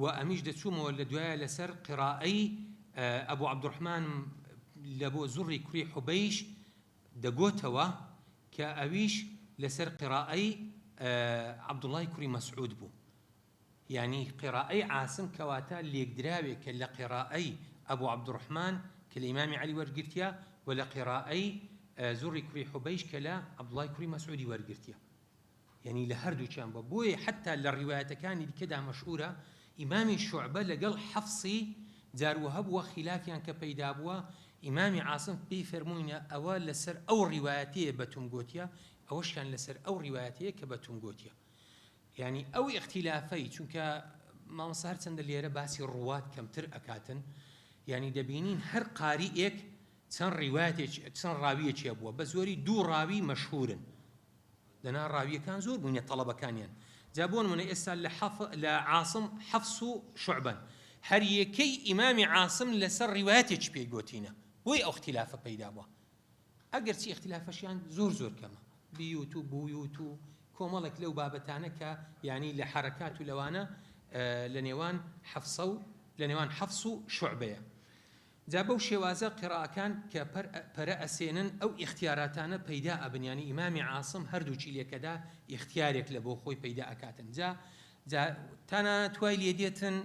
S1: و ئەمیش دەچوومەوە لە دوایە لەسەر قرائی ئەبوو عەبدوڕحمان لە بۆ زوڕی کوڕی حوبەیش دەگۆتەوە کە ئەویش لەسەر قرائی عەبدوڵای کوڕی مەسعود بوو یعنی قرائی عاصم کەواتە لێکدراوێک کە لە قرائی ئەبوو عەبدوڕحمان کە لە ئیمامی عەلی وەرگرتیە و لە قرائی زوڕی کوڕی حوبەیش کە لە عەبدوڵای کوڕی مەسعودی وەرگرتیە یعنی لە هەردووچیان بە بۆیە حتا لە ڕیوایەتەکانی دیکەدا مەشهورە ئیمامی شوعبە لەگەڵ حەفسی جاروەها بووە خلافیان کە پەیدا بووە ئیمامی عاصم پێی فەرمووینە ئەوە لەسەر ئەو ڕیوایەتەیە بەتون گوتیە ئەوەشیان لەسەر ئەو ڕیوایەتەیە کە بەتون گوتیە یعنی ئەو اختلافەی چونکە مامۆستا هەر چەندە لێرە باسی ڕوات کەمتر ئەکاتن یعنی دەبینین هەر قاریئێک چەند ڕیوایەتێک چەند ڕاویەکێ بووە بە زۆری دوو ڕاوی مەشهورن لەنا ڕاویەکان زۆر بوونە تەڵەبەکانیان جا بۆ نمونە ئێستا لە عاصم حەفس و شوعبەن هەر یەکەی ئیمامی عاصم لەسەر ڕیوایەتێکی پێی گوتینە بۆی ئەو اختلافە پەیدا بووە ئەگەرچی اختلافەشیان زۆر زۆر کەمە بیوت و بوویوت و کۆمەڵێک لەو بابەتانە کە یعنی لە حرەکات و لەوانە لە نێوان حەفس و شوعبەیە جا بەو شێوازە قراءەکان کە پەرە ئەسێنن ئەو اختیاراتانە پەیدا ئەبن ینی ئیمامی عاصم هەردووچی لێکەدا اختیارێک لە بۆ خۆی پەیدا ئەکاتن جا تەنانەت توای لێ دێتن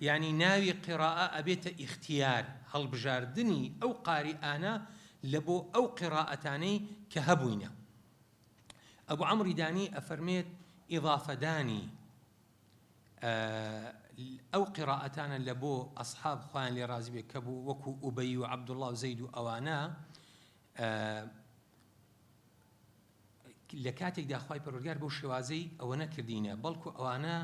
S1: یعنی ناوی قراءە ئەبێتە اختیار هەڵبژاردننی ئەو قاریئانە لە بۆ ئەو قراءەتانەی کە هەبووینە ئەبوو عەمری دانی ئەفەرمێت ئیضافەدانی ئەو قراءەتانە لە بۆ ئەصحاب خۆیان لێ ڕازی بێ کە بوو وەکو ئوبەی و عەبدوڵڵا و زەید و ئەوانە لە کاتێکدا خوای پەروەردگار بەو شێوازەی ئەوە نەکردینە بەڵکو ئەوانە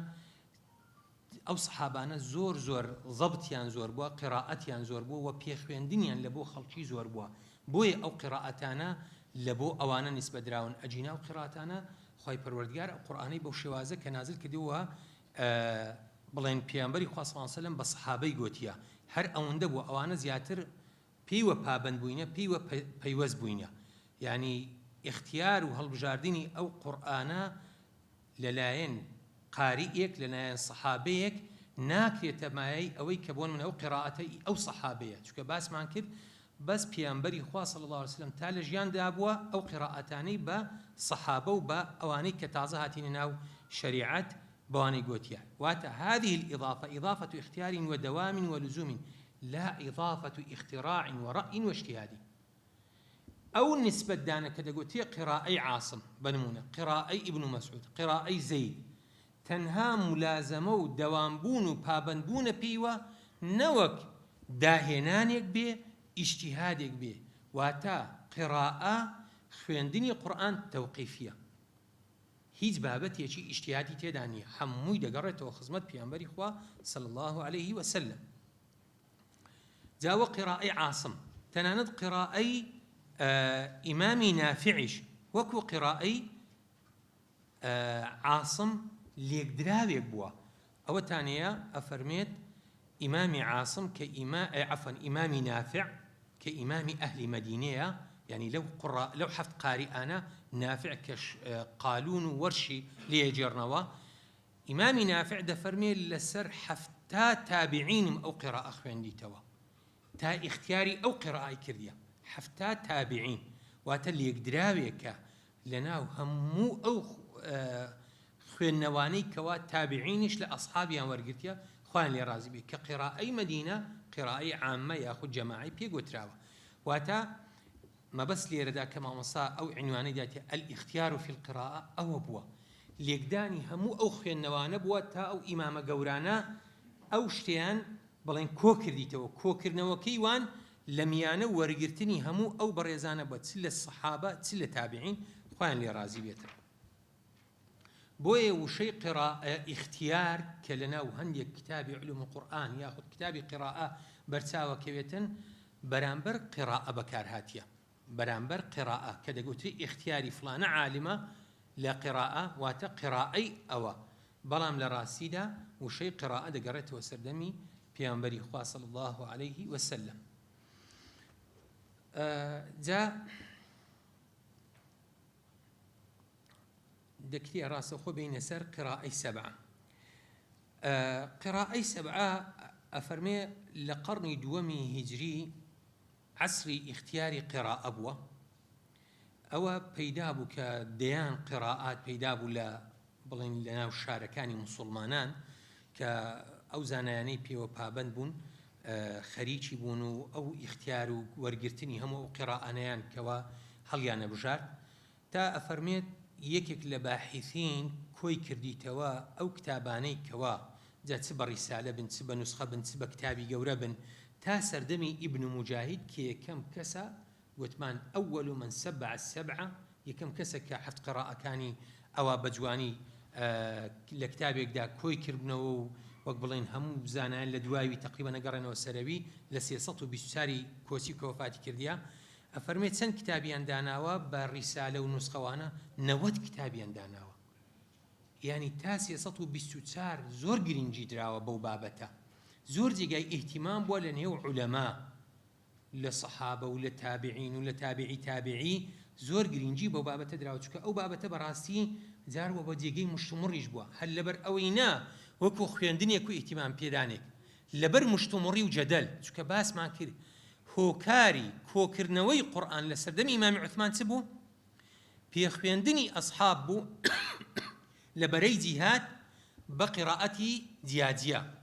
S1: ئەو سەحابانە زۆر زۆر ضەبتیان زۆر بووە قراءەتیان زۆر بووە و پێخوێندنیان لە بۆ خەڵکی زۆر بووە بۆیە ئەو قراءەتانە لە بۆ ئەوانە نیسبە دراون ئەجینا و قراءەتانە خوای پەروەردگار ئەو قورئانەی بەو شێوازە کە نازل کردووە بڵێن پێیانبەری خوا صلی الله علیه و سلم بە سەحابەی گوتیە هەر ئەوەندە بووە ئەوانە زیاتر پێیوە پابەند بووینە پێیوە پەیوەست بووینە یعنی اختیار و هەڵبژاردننی ئەو قورئانە لەلایەن قاریئێک لەلایەن سەحابەیەک ناکرێتە مایەی ئەوەی کە بۆن من ئەو قراءەتەی ئەو سەحابەیە چونکە باسمان کرد بەس پێیانبەری خوا صلی الله علیه و سلم تا لە ژیاندا بووە ئەو قراءەتانەی بە سەحابە و بە ئەوانەی کە تازە هاتینە ناو شەریعەت بواني قوتيا واتا هذه الإضافة إضافة اختيار ودوام ولزوم لا إضافة اختراع ورأي واجتهاد. أو النسبة دانا كده قوتيا قراءي عاصم بنمونة، قراءي ابن مسعود، قراءي زيد، تنها ملازمة ودوام بون وبابن بون بيوة نوك داهنانيك بي اجتهادك بي. واتا قراءة خوێندنی قورآن توقيفية، هیچ بابەتێکی اجتهادی تێدا نییە، هەمووی دەگەڕێتەوە خزمەت پێغەمبەری خوا صلى الله عليه وسلم. جاوە قراءەی عاصم تەنانەت قراءەی ئیمامی نافعیش وەکو قراءەی عاصم لێکدراوێک بووە. ئەوە تانەیە ئەفەرمێت ئیمامی عاصم کە عفوا ئیمامی نافع کە ئیمامی ئەهلی مەدینەیە، يعني لو حفت قارئانا نافع كش قالون ورشي ليجرنوا إمام نافع دفرمي لسر حفتا تابعين أو قراءة خويندي توا تا اختياري أو قراءة كردية حفتا تابعين واتل يقدراويك لناو همو أو خوينواني كوا تابعينش لأصحابي ورقتيا خوان لي رازي بي كقراءة مدينة قراءة عامة ياخذ جماعي بيقو تراوة واتا ما بس ليردا كما مصا أو عنواني داتي الاختيار في القراءة أو بوا ليقداني همو أو خوينوان بوا تا أو إمام قورانا أو شتيان بلين كوكر ديتو كوكر نوكي وان لميانا ورقرتني همو أو بريزانا بوا تسل الصحابة تسل التابعين خوان لي رازي بيتر بوي وشي قراءة اختيار كلنا وهندي كتاب علوم القرآن ياخذ كتاب قراءة برساوة كبيتن برامبر قراءة بكار هاتية برامبر قراءة كده قلت اختياري فلانة عالمة لا قراءة واتا قراءي أو بلام لراسيدا وشي قراءة دقرته وسردمي بيانبري خواه صلى الله عليه وسلم. جاء دكتي راسه خو بين سر قراءي 7 قراءي 7 أفرمي لقرن دومي هجري عصري اختياري قراءة أبوة أو بيدابو كديان قراءات بيدابو لا بلين لنا وشاركاني مسلمانان كأو زانياني بيو بابن بون خريجي بونو أو اختيارو ورقرتني همو قراءانيان كوا هليان بجار تا أفرميت يكك لباحثين كوي كرديتوا أو كتاباني كوا جات سبا رسالة بن سبا نسخة بن سبا كتابي قوربن تا سردمي ابن مجاهد كي كم كسا وثمان أول من سبع السبعة يكم كسا كحفت قراءة كاني أو بجواني لكتابك دا كوي كربنو وقبلين هم زانان لدواوي تقريبا قرن وسروي لسيسطو بساري كوسي كوفاتي كرديا أفرميت سن كتابي انداناوا بالرسالة ونسخة وانا نوت كتابي انداناوا يعني تاسي سطو بسوتسار زور قرنجي دراوا بو بابتا زور جاي اهتمام بولا نيو علماء لصحابة ولا تابعين ولا تابعي زور قرنجي بو بابتا دراوا چكا او بابتا براسي زار وبو جاي مشتمريش بوا هل لبر اوينا وكو خويندن يكو اهتمام بيدانك لبر مشتمري وجدل چكا باس ما كده هوكاري كوكرنوي قرآن لسردم إمام عثمان سبو بيخويندني أصحاب بو لبري جهاد بقراءتي جياجيا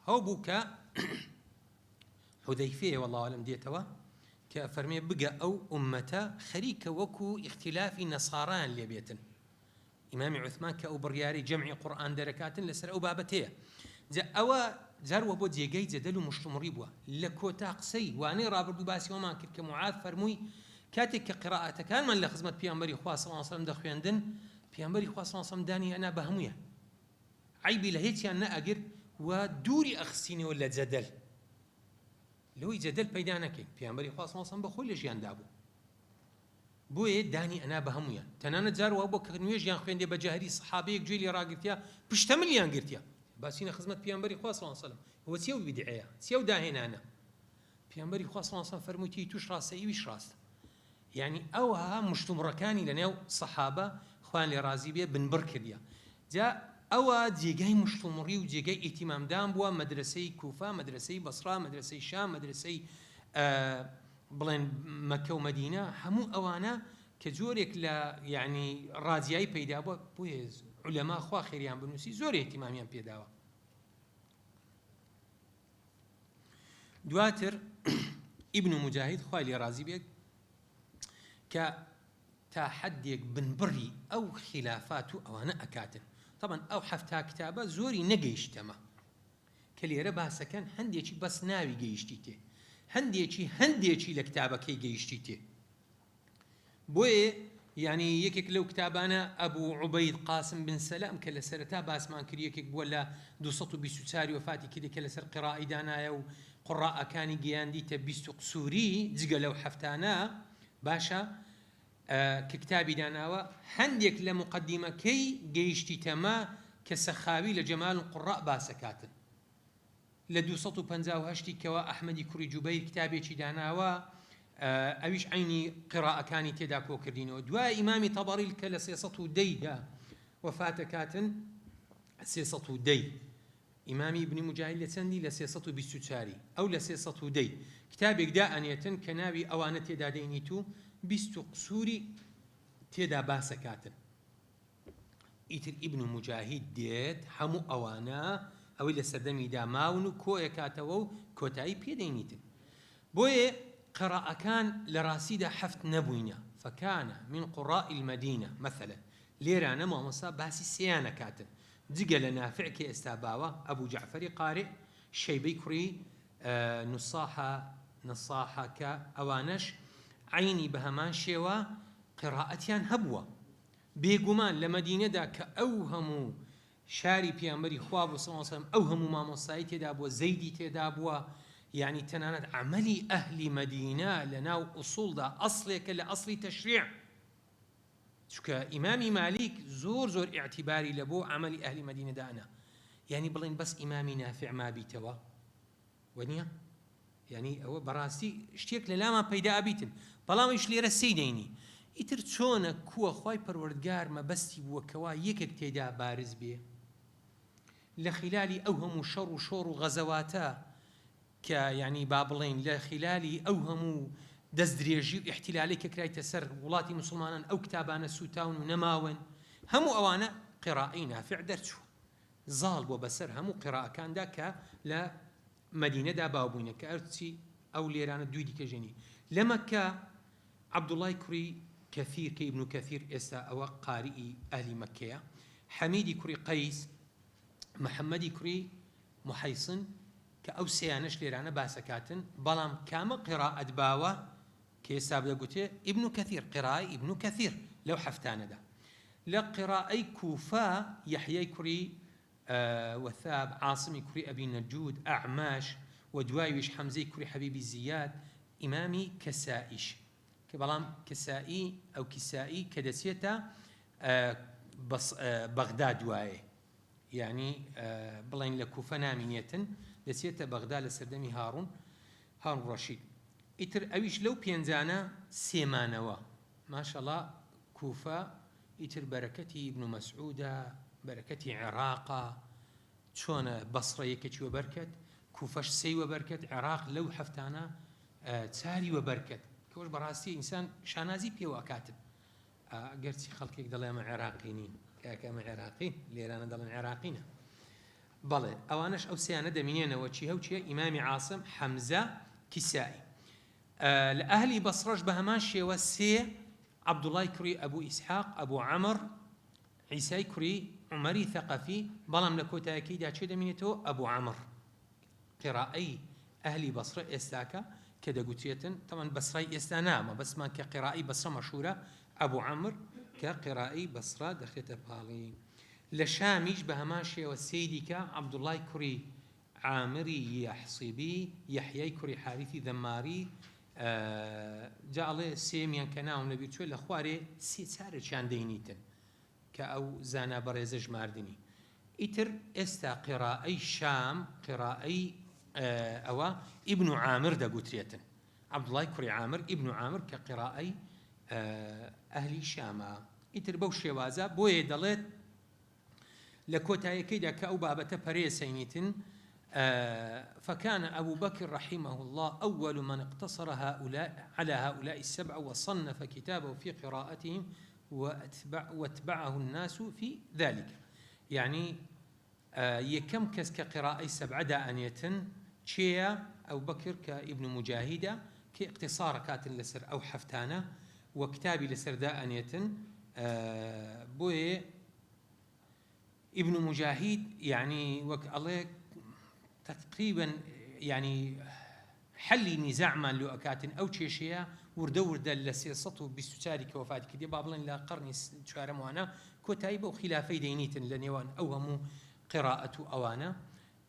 S1: هو بوكا حذيفية والله أعلم ديتوا كفرمي بقى أو أمتا خريك وكو اختلاف نصاران لبيتن إمام عثمان كأو برياري جمع قرآن دركات لسر أو بابتيه أو زار وبو جيجي جدلو مشتمري بوا لكوتا قسي واني رابردو باسي وما كر كمعاذ فرموي كاتك قراءة كان من لخزمت بيانبري خواه صلى الله عليه وسلم دخويندن بيانبري خواه صلى الله عليه وسلم داني أنا بهمويا عيبي لهيتي أنا أقر ودوري أخسيني ولا جدل لو جدل بيدانك بيانبري خواه صلى الله عليه وسلم بخوي لجيان دابو بوي داني أنا بهمويا تنانا زار وابو كنويج يان خويندي بجاهري صحابيك جيلي راقرتيا بشتمل يان قرتيا باسين خدمت بيانبري خواه صلى الله عليه وسلم هو سيو بدعية سيو داهنا أنا بيانبري خواه صلى الله عليه وسلم فرموتي توش راسه ويش راسه يعني أوها مشتمركاني لناو صحابة خوان لي رازي بيه بن بركديا جاء أوا جيجاي مشتمري وجيجاي اهتمام دام بوا مدرسي كوفة مدرسي بصرة مدرسي الشام مدرسي بلين مكة ومدينة همو أوانا کە جۆرێک لە یعنی ڕازیایی پەیدا بووە بۆیە عولەما خوا خێریان بنووسی زۆر احتیمامیان پێداوە. دواتر ئیبن مجاهید خوای لێ ڕازی بێت کە تا حدێک بنبڕی ئەو خلافات و ئەوانە ئەکاتن. طبعا ئەو حەفتا کتابە زۆری نەگەیشتەمە کە لێرە باسەکەن هەندێکی بەس ناوی گەیشتی تێ، هەندێکی لە کتابەکەی گەیشتی تێ. بۆیە یعنی یەکێک لەو کتابانە ئەبوو عوبەید قاسم بن سەلام کە لە سەرەتا باسمان کرد یەکێک بووە لە 224 وفاتی کردی کە لەسەر قیڕائی دانایە و قوڕاءەکانی گەیاندیتە 20 قسووری جگە لەو حەفتانە باشە کە کتابی داناوە هەندێک لە مقدیمەکەی گەیشتی تەمە کە سەخاوی لە جەمال و قوڕاء باسەکاتن. لە 258 کەوە ئەحمەدی کوڕی جوبەیر کتابێکی داناوە ئەویش عینی قیڕاءەکانی تێدا کۆکردینەوە. دوای ئیمامی تەبەری کە لە 310دا وەفاتەکاتن 310 ئیمامی ابن مجاهید لە چەندی لە 324 ئەو لە 310 کتابێک دائەنێتن کە ناوی ئەوانە تێدا دەینیت و 20 قسووری تێدا باسەکاتن. ئیتر ئیبن مجاهید دێت هەموو ئەوانە ئەوەی لە سەردەمیدا ماون و کۆیەکاتەوە و کۆتایی پێدەینیتن. بۆیە قراءەکان لە ڕاستیدا حەفت نەبووینە. فەکانە من قوڕاء المەدینە مثلا لێرانە مامۆستا باسی سێیانەکاتن جگە لە نافع کە ئێستا باوە ئەبوو جەعفەری قارئ، شەیبەی کوڕی نصاحە کە ئەوانەش عینی بە هەمان شێوە قراءەتیان هەبووە. بێگومان لە مەدینەدا کە ئەو هەموو شاری پیامبەری خوا بوو صلی الله علیه و سلم ئەو هەموو مامۆستایی تێدا بووە، زەیدی تێدا بووە، یعنی تەنانەت عەمەلی ئەهلی مەدینە لە ناو ئوسوڵدا ئەسڵێکە لە ئەسڵی تەشریع. چونکە ئیمامی مالیک زۆر ئیعتیباری لە بۆ عەمەلی ئەهلی مەدینەدانە. یعنی بڵێن بەس ئیمامی نافع مابیتەوە وەنییە؟ یعنی ئەوە بەڕاستی شتێک لە لامان پەیدا ئەبیتن. بەڵامش لێرە سەی دەینی ئیتر چۆنە کووە خوای پەروەردگار مەبەستی بووەکەوە یەکێک تێدا بارز بێ لە خلالی ئەو هەموو شەڕ و شۆڕ و غەزەواتە کە یعنی با بڵێن لە خلالی ئەو هەموو دەستدرێژی و ئیحتیلالی کە کرایتە سەر وڵاتی موسڵمانان ئەو کتابانە سوتاون و نەماون هەموو ئەوانە قیڕائی نافع دەرچووە زاڵ بۆ بەسەر هەموو قیڕاءەکاندا کە لە مەدینەدا باوبووینە کە ئەرچی ئەو لێرانە دوی دیکەژێنی. لە مەککە عەبدوڵای کوڕی کەثیر کە ئیبن کەثیر ئێستا ئەوە قاریئی ئەهلی مەککەیە، حەمیدی کوڕی قەیس، محەممەدی کوڕی محەیسن کە ئەو سێیانەش لێرانە باسەکاتن. بەڵام کامە قیڕاءەت باوە کە ئێستا دەگوتێ ئیبن کەثیر قیڕائی ئیبن کەثیر لەو حەفتانەدا. لە قیڕائی کوفە یەحیای کوڕی وثاب، عاصمی کوڕی ئەبی نەجود، ئەعماش و دوایویش حەمزەی کوڕی حەبیبی زیاد، ئیمامی کەسائیش کە بەڵام کەسائی ئەو کیسائی کە دەچێتە بەغدا دوایێ، یعنی بڵێن لە کوفە نامینێتن دەچێتە بەغدا لە سەردەمی هاڕون ڕەشید. ئیتر ئەویش لەو پێنجانە سێمانەوە ماشەڵڵا کوفە ئیتر بەرەکەتی ئیبن مەسعودە، بەرەکەتی عێراقە، چۆنە بەسڕە یەکێکی وەبەرکەت، کوفەش سێی وەبەرکەت، عێراق لەو حەفتانە چاری وەبەرکەت کەوەش بەڕاستی ئینسان شانازی پێوە ئەکاتن. گەرچی خەڵکێک دەڵێ ئەمە عێراقی نین، کاکە ئەمە عێراقی، لێرانە دەڵێن عێراقینە. بەڵێ ئەوانش ئەو سێیانە دەمینێنەوە چی هەوچیە ئیمامی عاصم، حەمزە، کیسائی. لە ئەهلی بەسڕەش بە هەمان شێوە سێ عەبدوڵای کوڕی ئەبوو ئیسحاق، ئەبوو عەمر، عیسای کوڕی عومەری ثەقەفی، بەڵام لە کۆتاییەکەیدا چێ دەمینێتەوە ئەبوو عەمر. قیڕائی ئەهلی بەسڕە ئێستاکە کە دەگوتێتن تەمان بەسڕای ئێستا نامە بەسمان کە قیڕائی بەسڕە مەشهورە ئەبوو عەمر کە قیڕائی بەسڕە دەخێتە پاڵی. لە شامیش بە هەمان شێوە سەیدی کە عەبدوڵای کوڕی عامری یەحسیبی، یەحیای کوڕی حارثی دەماری، جاڵێ سێمیان کە ناوم لەبیر چوێ لە خوارێ سێ چارێکیان دەینیتن کە ئەو زانا بەڕێزە ژماردنی. ئیتر ئێستا قیڕائی شام، قیڕائی ئەوە ئیبن عامر دەگوترێتن، عەبدوڵای کوڕی عامر ئیبن عامر کە قیڕائی ئەهلی شامە. ئیتر بەو شێوازە بۆیە دەڵێت لە کۆتاییەکەیدا کە ئەو بابەتە پەرێسەینیتن فكان أبو بكر رحمه الله أول من اقتصر على هؤلاء السبعة وصنف كتابه في قراءتهم واتبعه الناس في ذلك. يعني يكم كس كقراءة سبعة دانية شيا أبو بكر كابن مجاهدة كاقتصار كات لسر أو حفتانة وكتابي لسر دانية بوي ابن مجاهد يعني الله تقريبا يعني حلي نزاع من لو أكاتن أو تشيشيا ورد لسياسته بسوتاري كوفات كدي بابلن لا قرني شارم وانا كتايب وخلافي دينيتن لنيوان أوهموا قراءة أوانا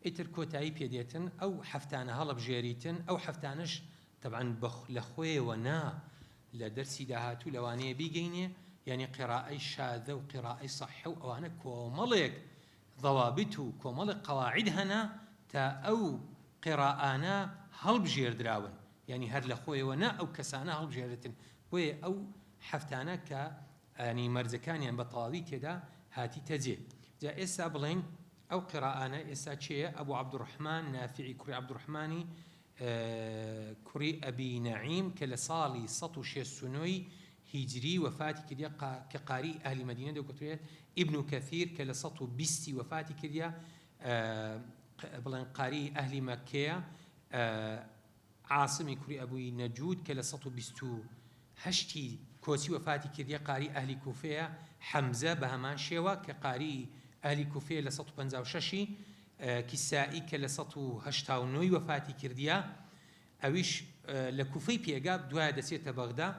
S1: إتر كتايب يديتن أو حفتانا هلب جيريتن أو حفتانش طبعا بخ لخوي ونا لدرسي دهاتو لواني بيجيني يعني قراءة شاذة وقراءة صحة وأنا كوملك ضوابطه كوملك قواعد هنا تا أو قراءانا هلب جير دراون يعني هر لخوي ونا أو كسانا هلب جيرتن وي أو حفتانا ك يعني مرزكان يعني بطالي كده هاتي تجي جاء إسا بلين أو قراءانا إسا شيء أبو عبد الرحمن نافعي كري عبد الرحمن كري أبي نعيم كالصالي سطو شي السنوي هجري وفاتي كديا كقاري أهل مدينة دو كتريات ابن كثير كالسطو بستي وفاتي كديا بلان قاري أهل مكة عاصمي كري أبو نجود كالسطو بستو هشتي كوسي وفاتي كديا قاري أهل كوفية حمزة بهمان شيوا كقاري أهل كوفية لسطو بنزاو ششي كسائي كالسطو هشتاو نوي وفاتي كرديا أويش لكوفي بيقاب دواء دسيت بغداد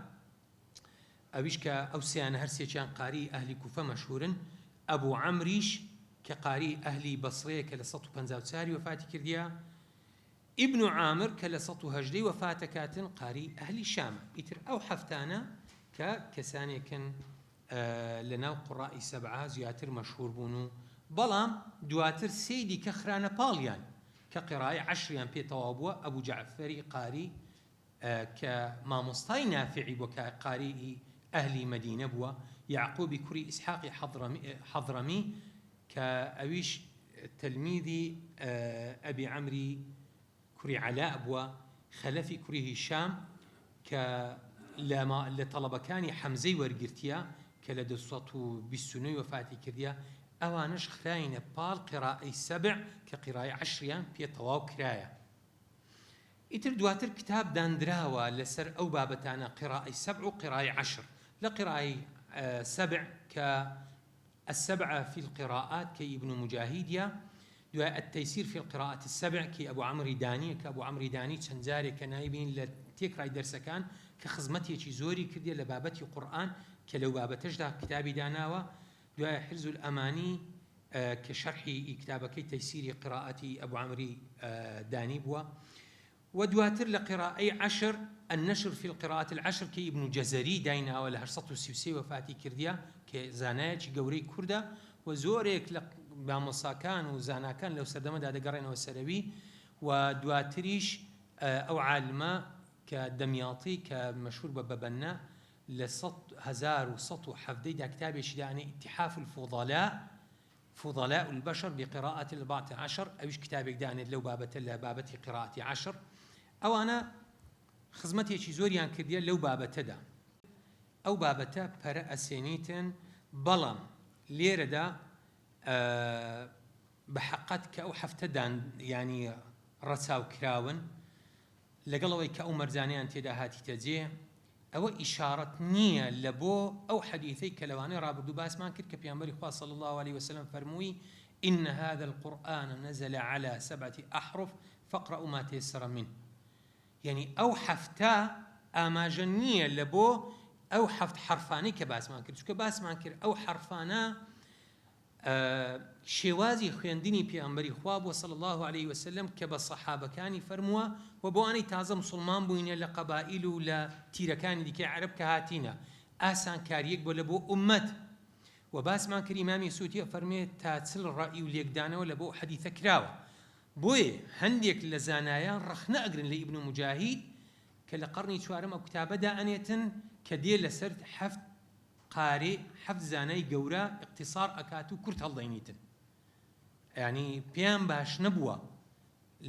S1: أويش كأوسيان هرسيشان قاري أهل كوفة مشهورا أبو عمريش كقاري أهل بصرية كالسطو بنزاو ساري وفاتي كرديا ابن عامر كالسطو هجري وفاتي كاتن قاري أهل الشام إتر أو حفتانا كساني كان لناو قراء سبعة زياتر مشهور بونو بلام دواتر سيدي كخران باليان كقراءة 10 بي طوابوا أبو جعفري قاري كماموستاي نافعي وكقاري أهل مدينة بوا يعقوب كري إسحاق حضرمي كأويش تلميذي أبي عمري كري علاء بوا خلفي كري هشام لطلب كاني حمزي ورقرتيا كلدسوته بالسنوي وفاتي كرديا أوانش خراين بال قراءة 7 كقراءة 10 في طواب كراية إتر دواتر كتاب داندراوا لسر أو بابتانا قراءة 7 وقراءة 10 لقراءة 7 كالسبعة في القراءات كي ابن مجاهديا دواء التيسير في القراءة 7 كي أبو عمرو داني كأبو عمرو داني تنزاري كنايبين لتيكراي درس كان كخزمتي شي زوري كردي لبابتي قرآن كلو بابتش ده كتابي داناوا دواء حرز الأماني كشرح كتابك تيسير قراءة أبو عمرو داني بوا ودواتر لقراءة 10 النشر في القراءة 10 كي ابن جزري داينا ولا هرسطو سيوسي وفاتي كرديا كزاناج قوري كردا وزوريك باموساكان وزاناكان لو سردما دا قرينا والسروي ودواتريش أو عالمة كدمياطي كمشهور ببنا لصط هزار وسطو حفدي دا كتابي يعني اتحاف الفضلاء فضلاء البشر بقراءة 14 أوش كتابك داني لو بابتي قراءة 10 أو أنا خزمتي شي زوريان كرديا لو بابته دا أو بابته برا أسينيتن بلام ليردا بحقتك أو حفتدان يعني رساو كراون لقلوي كأو مرزانيان تدا هاتي تجي أو إشارة نية لبو أو حديثي كلواني رابردو باسمان كرك بيانبري خواه صلى الله عليه وسلم فرموي إن هذا القرآن نزل على 7 أحرف فاقرأوا ما تيسر منه يعني أو حفتا آماجنية لبو أو حفت حرفاني كباسمان كر كباسمان كر أو حرفانا شوازي خويندني بيانبري خواه صلى الله عليه وسلم كبا صحابة كاني فرموا وبواني تازه مسلمان بوين لقبائل ولا تيركان ديكي عرب كهاتينا آسان كاريك بلبو أمت وباس ما كر إمامي سوتي فرمي تاتسل الرأي وليقدانه ولا بو حديث كراوة بوي هنديك لزانايا رخنا أقرن لابن مجاهد كالقرني شوارم أو كتابة دانية كدير لسرد حفظ قارئ حفظ زاناي قورا اقتصار أكاتو كرت هالضينيتن يعني بيان باش نبوة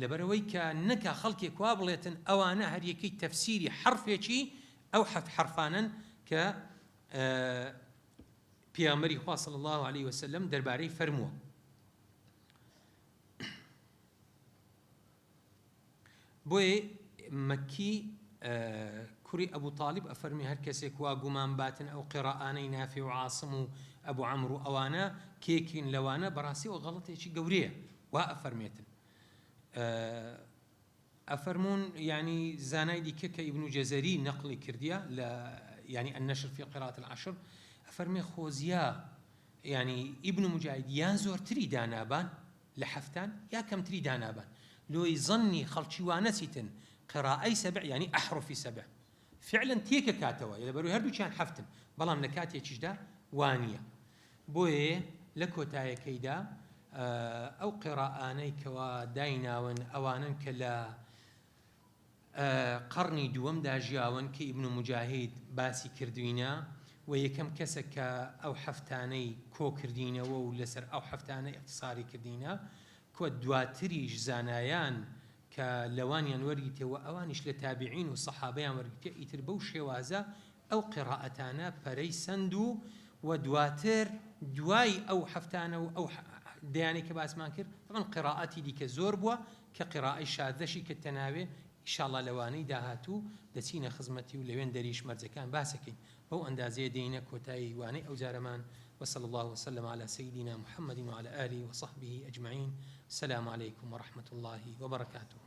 S1: لەبەرەوەی کە نەکا خەڵکێک وا بڵێتن ئەوانە هەریەکەی تەفسیری حرفێکی ئەو حەفت حرفانن کە پێغەمبەری خوا صلی الله عليه وسلم دەربارەی فەرمووە. بۆیە مەکی کوڕی ئەبوو تاالب ئەفەرمی هەر کەسێک وا گومان باتن ئەو قیراءانەی نافع و عاصم و ئەبوو عەمر و ئەوانە کێکین لەوانە بەڕاستی و غەڵەتێکی گەورەیە وا ئەفەرمێتن. ئەفەرمون يعني زانای دیکە کە ئیبن جەزەری نەقڵی کردیە لە يعني النشر في قراءة العشر ئەفەرمێ خۆزیە يعني ئیبن مجاهید یان زۆرتری دانابان لە حەفتان یا کەمتری دانابان لۆی ظنی خەڵکی وانەچیتن قراءەی سەبع يعني ئەحرفی سەبع فعلا تێکە کاتەوە لەبەرەوەی هەردووچیان حەفتن بەڵام لە کاتێکیشدا وانیە. بۆیە لە کۆتایەکەیدا ئەو قراءانەی کەوا دایناون ئەوانن کە لە قەرنی دووەمدا ژیاون کە ئیبن مجاهید باسی کردوینە و یەکەم کەسە کە ئەو حەفتانەی کۆ کردینەوە و لەسەر ئەو حەفتانەی اختصاری کردینە کۆ دواتریش زانایان کە لەوانیان وەرگیتەوە ئەوانیش لە تابعین و سەحابەیان وەرگیتە ئیتر بەو شێوازە ئەو قراءەتانە پەرەی سەند و دواتر دوای ئەو حەفتانە و ئەو دەیانێک کە باسمان کرد طبعاً قراءەتی دیکە زۆر بووە کە قراءەی شادەشی کە تەناوێ ئینشاءالله لەوانەی داهاتوو دەچینە خزمەتی و لەوێن دەریش مەرجەکان باسەکەین بەو ئەندازەیە دێنە کۆتایی وانەی ئەو جارەمان وصلى الله وسلم على سيدنا محمد وعلى آله وصحبه أجمعين. السلام عليكم ورحمة الله وبركاته.